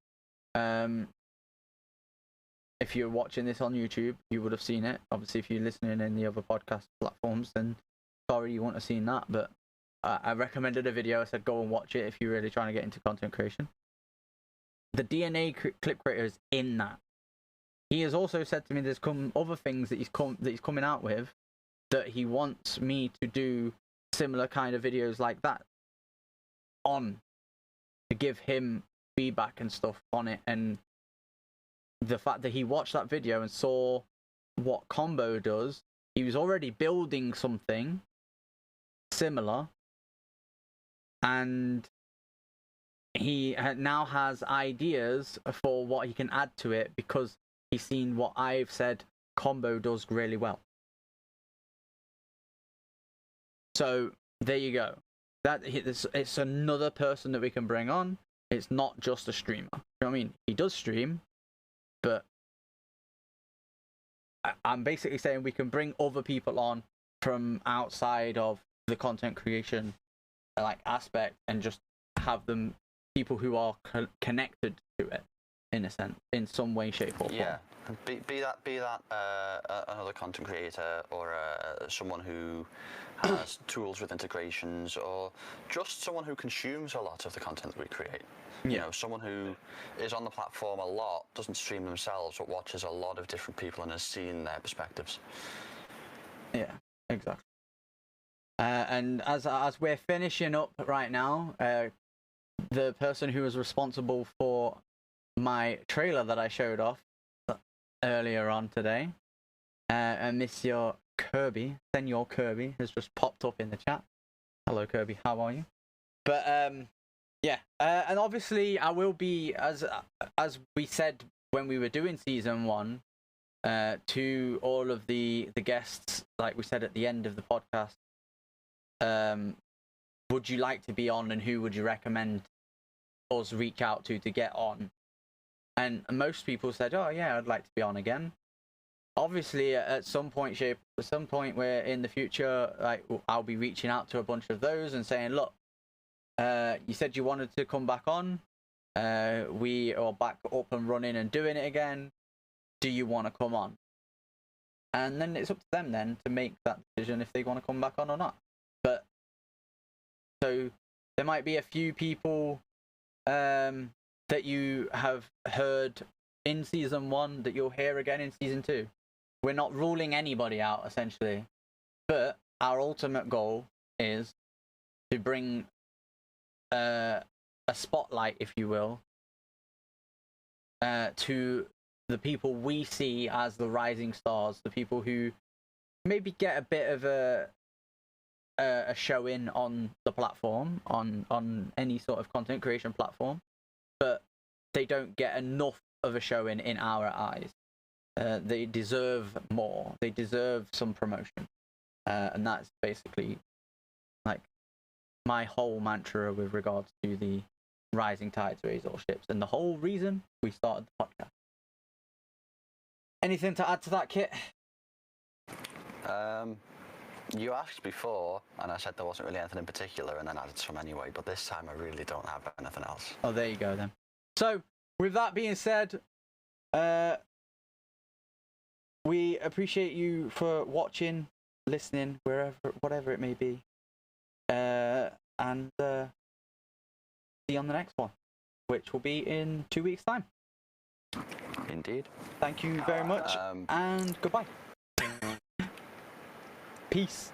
If you're watching this on YouTube, you would have seen it. Obviously, if you're listening in the other podcast platforms, then sorry you wouldn't have seen that. But I recommended a video. I said go and watch it if you're really trying to get into content creation. The DNA clip creator is in that. He has also said to me there's other things that he's coming out with that he wants me to do similar kind of videos like that on, to give him feedback and stuff on it. And the fact that he watched that video and saw what combo does, he was already building something similar, and he now has ideas for what he can add to it because he's seen what I've said combo does really well. So there you go. It's another person that we can bring on. It's not just a streamer. You know what I mean? He does stream, but I'm basically saying we can bring other people on from outside of the content creation like aspect, and just have them people who are connected to it in a sense, in some way, shape, or form. Yeah, be that another content creator, or someone who has tools with integrations, or just someone who consumes a lot of the content that we create. Yeah. You know, someone who is on the platform a lot, doesn't stream themselves, but watches a lot of different people and has seen their perspectives. Yeah, exactly. And as we're finishing up right now, the person who was responsible for my trailer that I showed off earlier on today, Monsieur Kirby, Senor Kirby, has just popped up in the chat. Hello, Kirby. How are you? But yeah, and obviously I will be, as we said when we were doing season 1, to all of the guests, like we said at the end of the podcast, would you like to be on, and who would you recommend us reach out to get on? And most people said, oh yeah, I'd like to be on again. Obviously at some point where in the future, like, I'll be reaching out to a bunch of those and saying, look, you said you wanted to come back on, we are back up and running and doing it again, do you want to come on? And then it's up to them then to make that decision if they want to come back on or not. But so there might be a few people that you have heard in season 1 that you'll hear again in season 2. We're not ruling anybody out, essentially, but our ultimate goal is to bring a spotlight, if you will, to the people we see as the rising stars, the people who maybe get a bit of a a showing on the platform, on any sort of content creation platform, but they don't get enough of a showing in our eyes. They deserve more. They deserve some promotion, and that's basically like my whole mantra with regards to the rising tides raise all ships, and the whole reason we started the podcast. Anything to add to that, Kit? You asked before, and I said there wasn't really anything in particular, and then added some anyway, but this time I really don't have anything else. Oh, there you go then. So, with that being said, we appreciate you for watching, listening, whatever it may be. And see you on the next one, which will be in 2 weeks' time. Indeed. Thank you very much, and goodbye. Peace.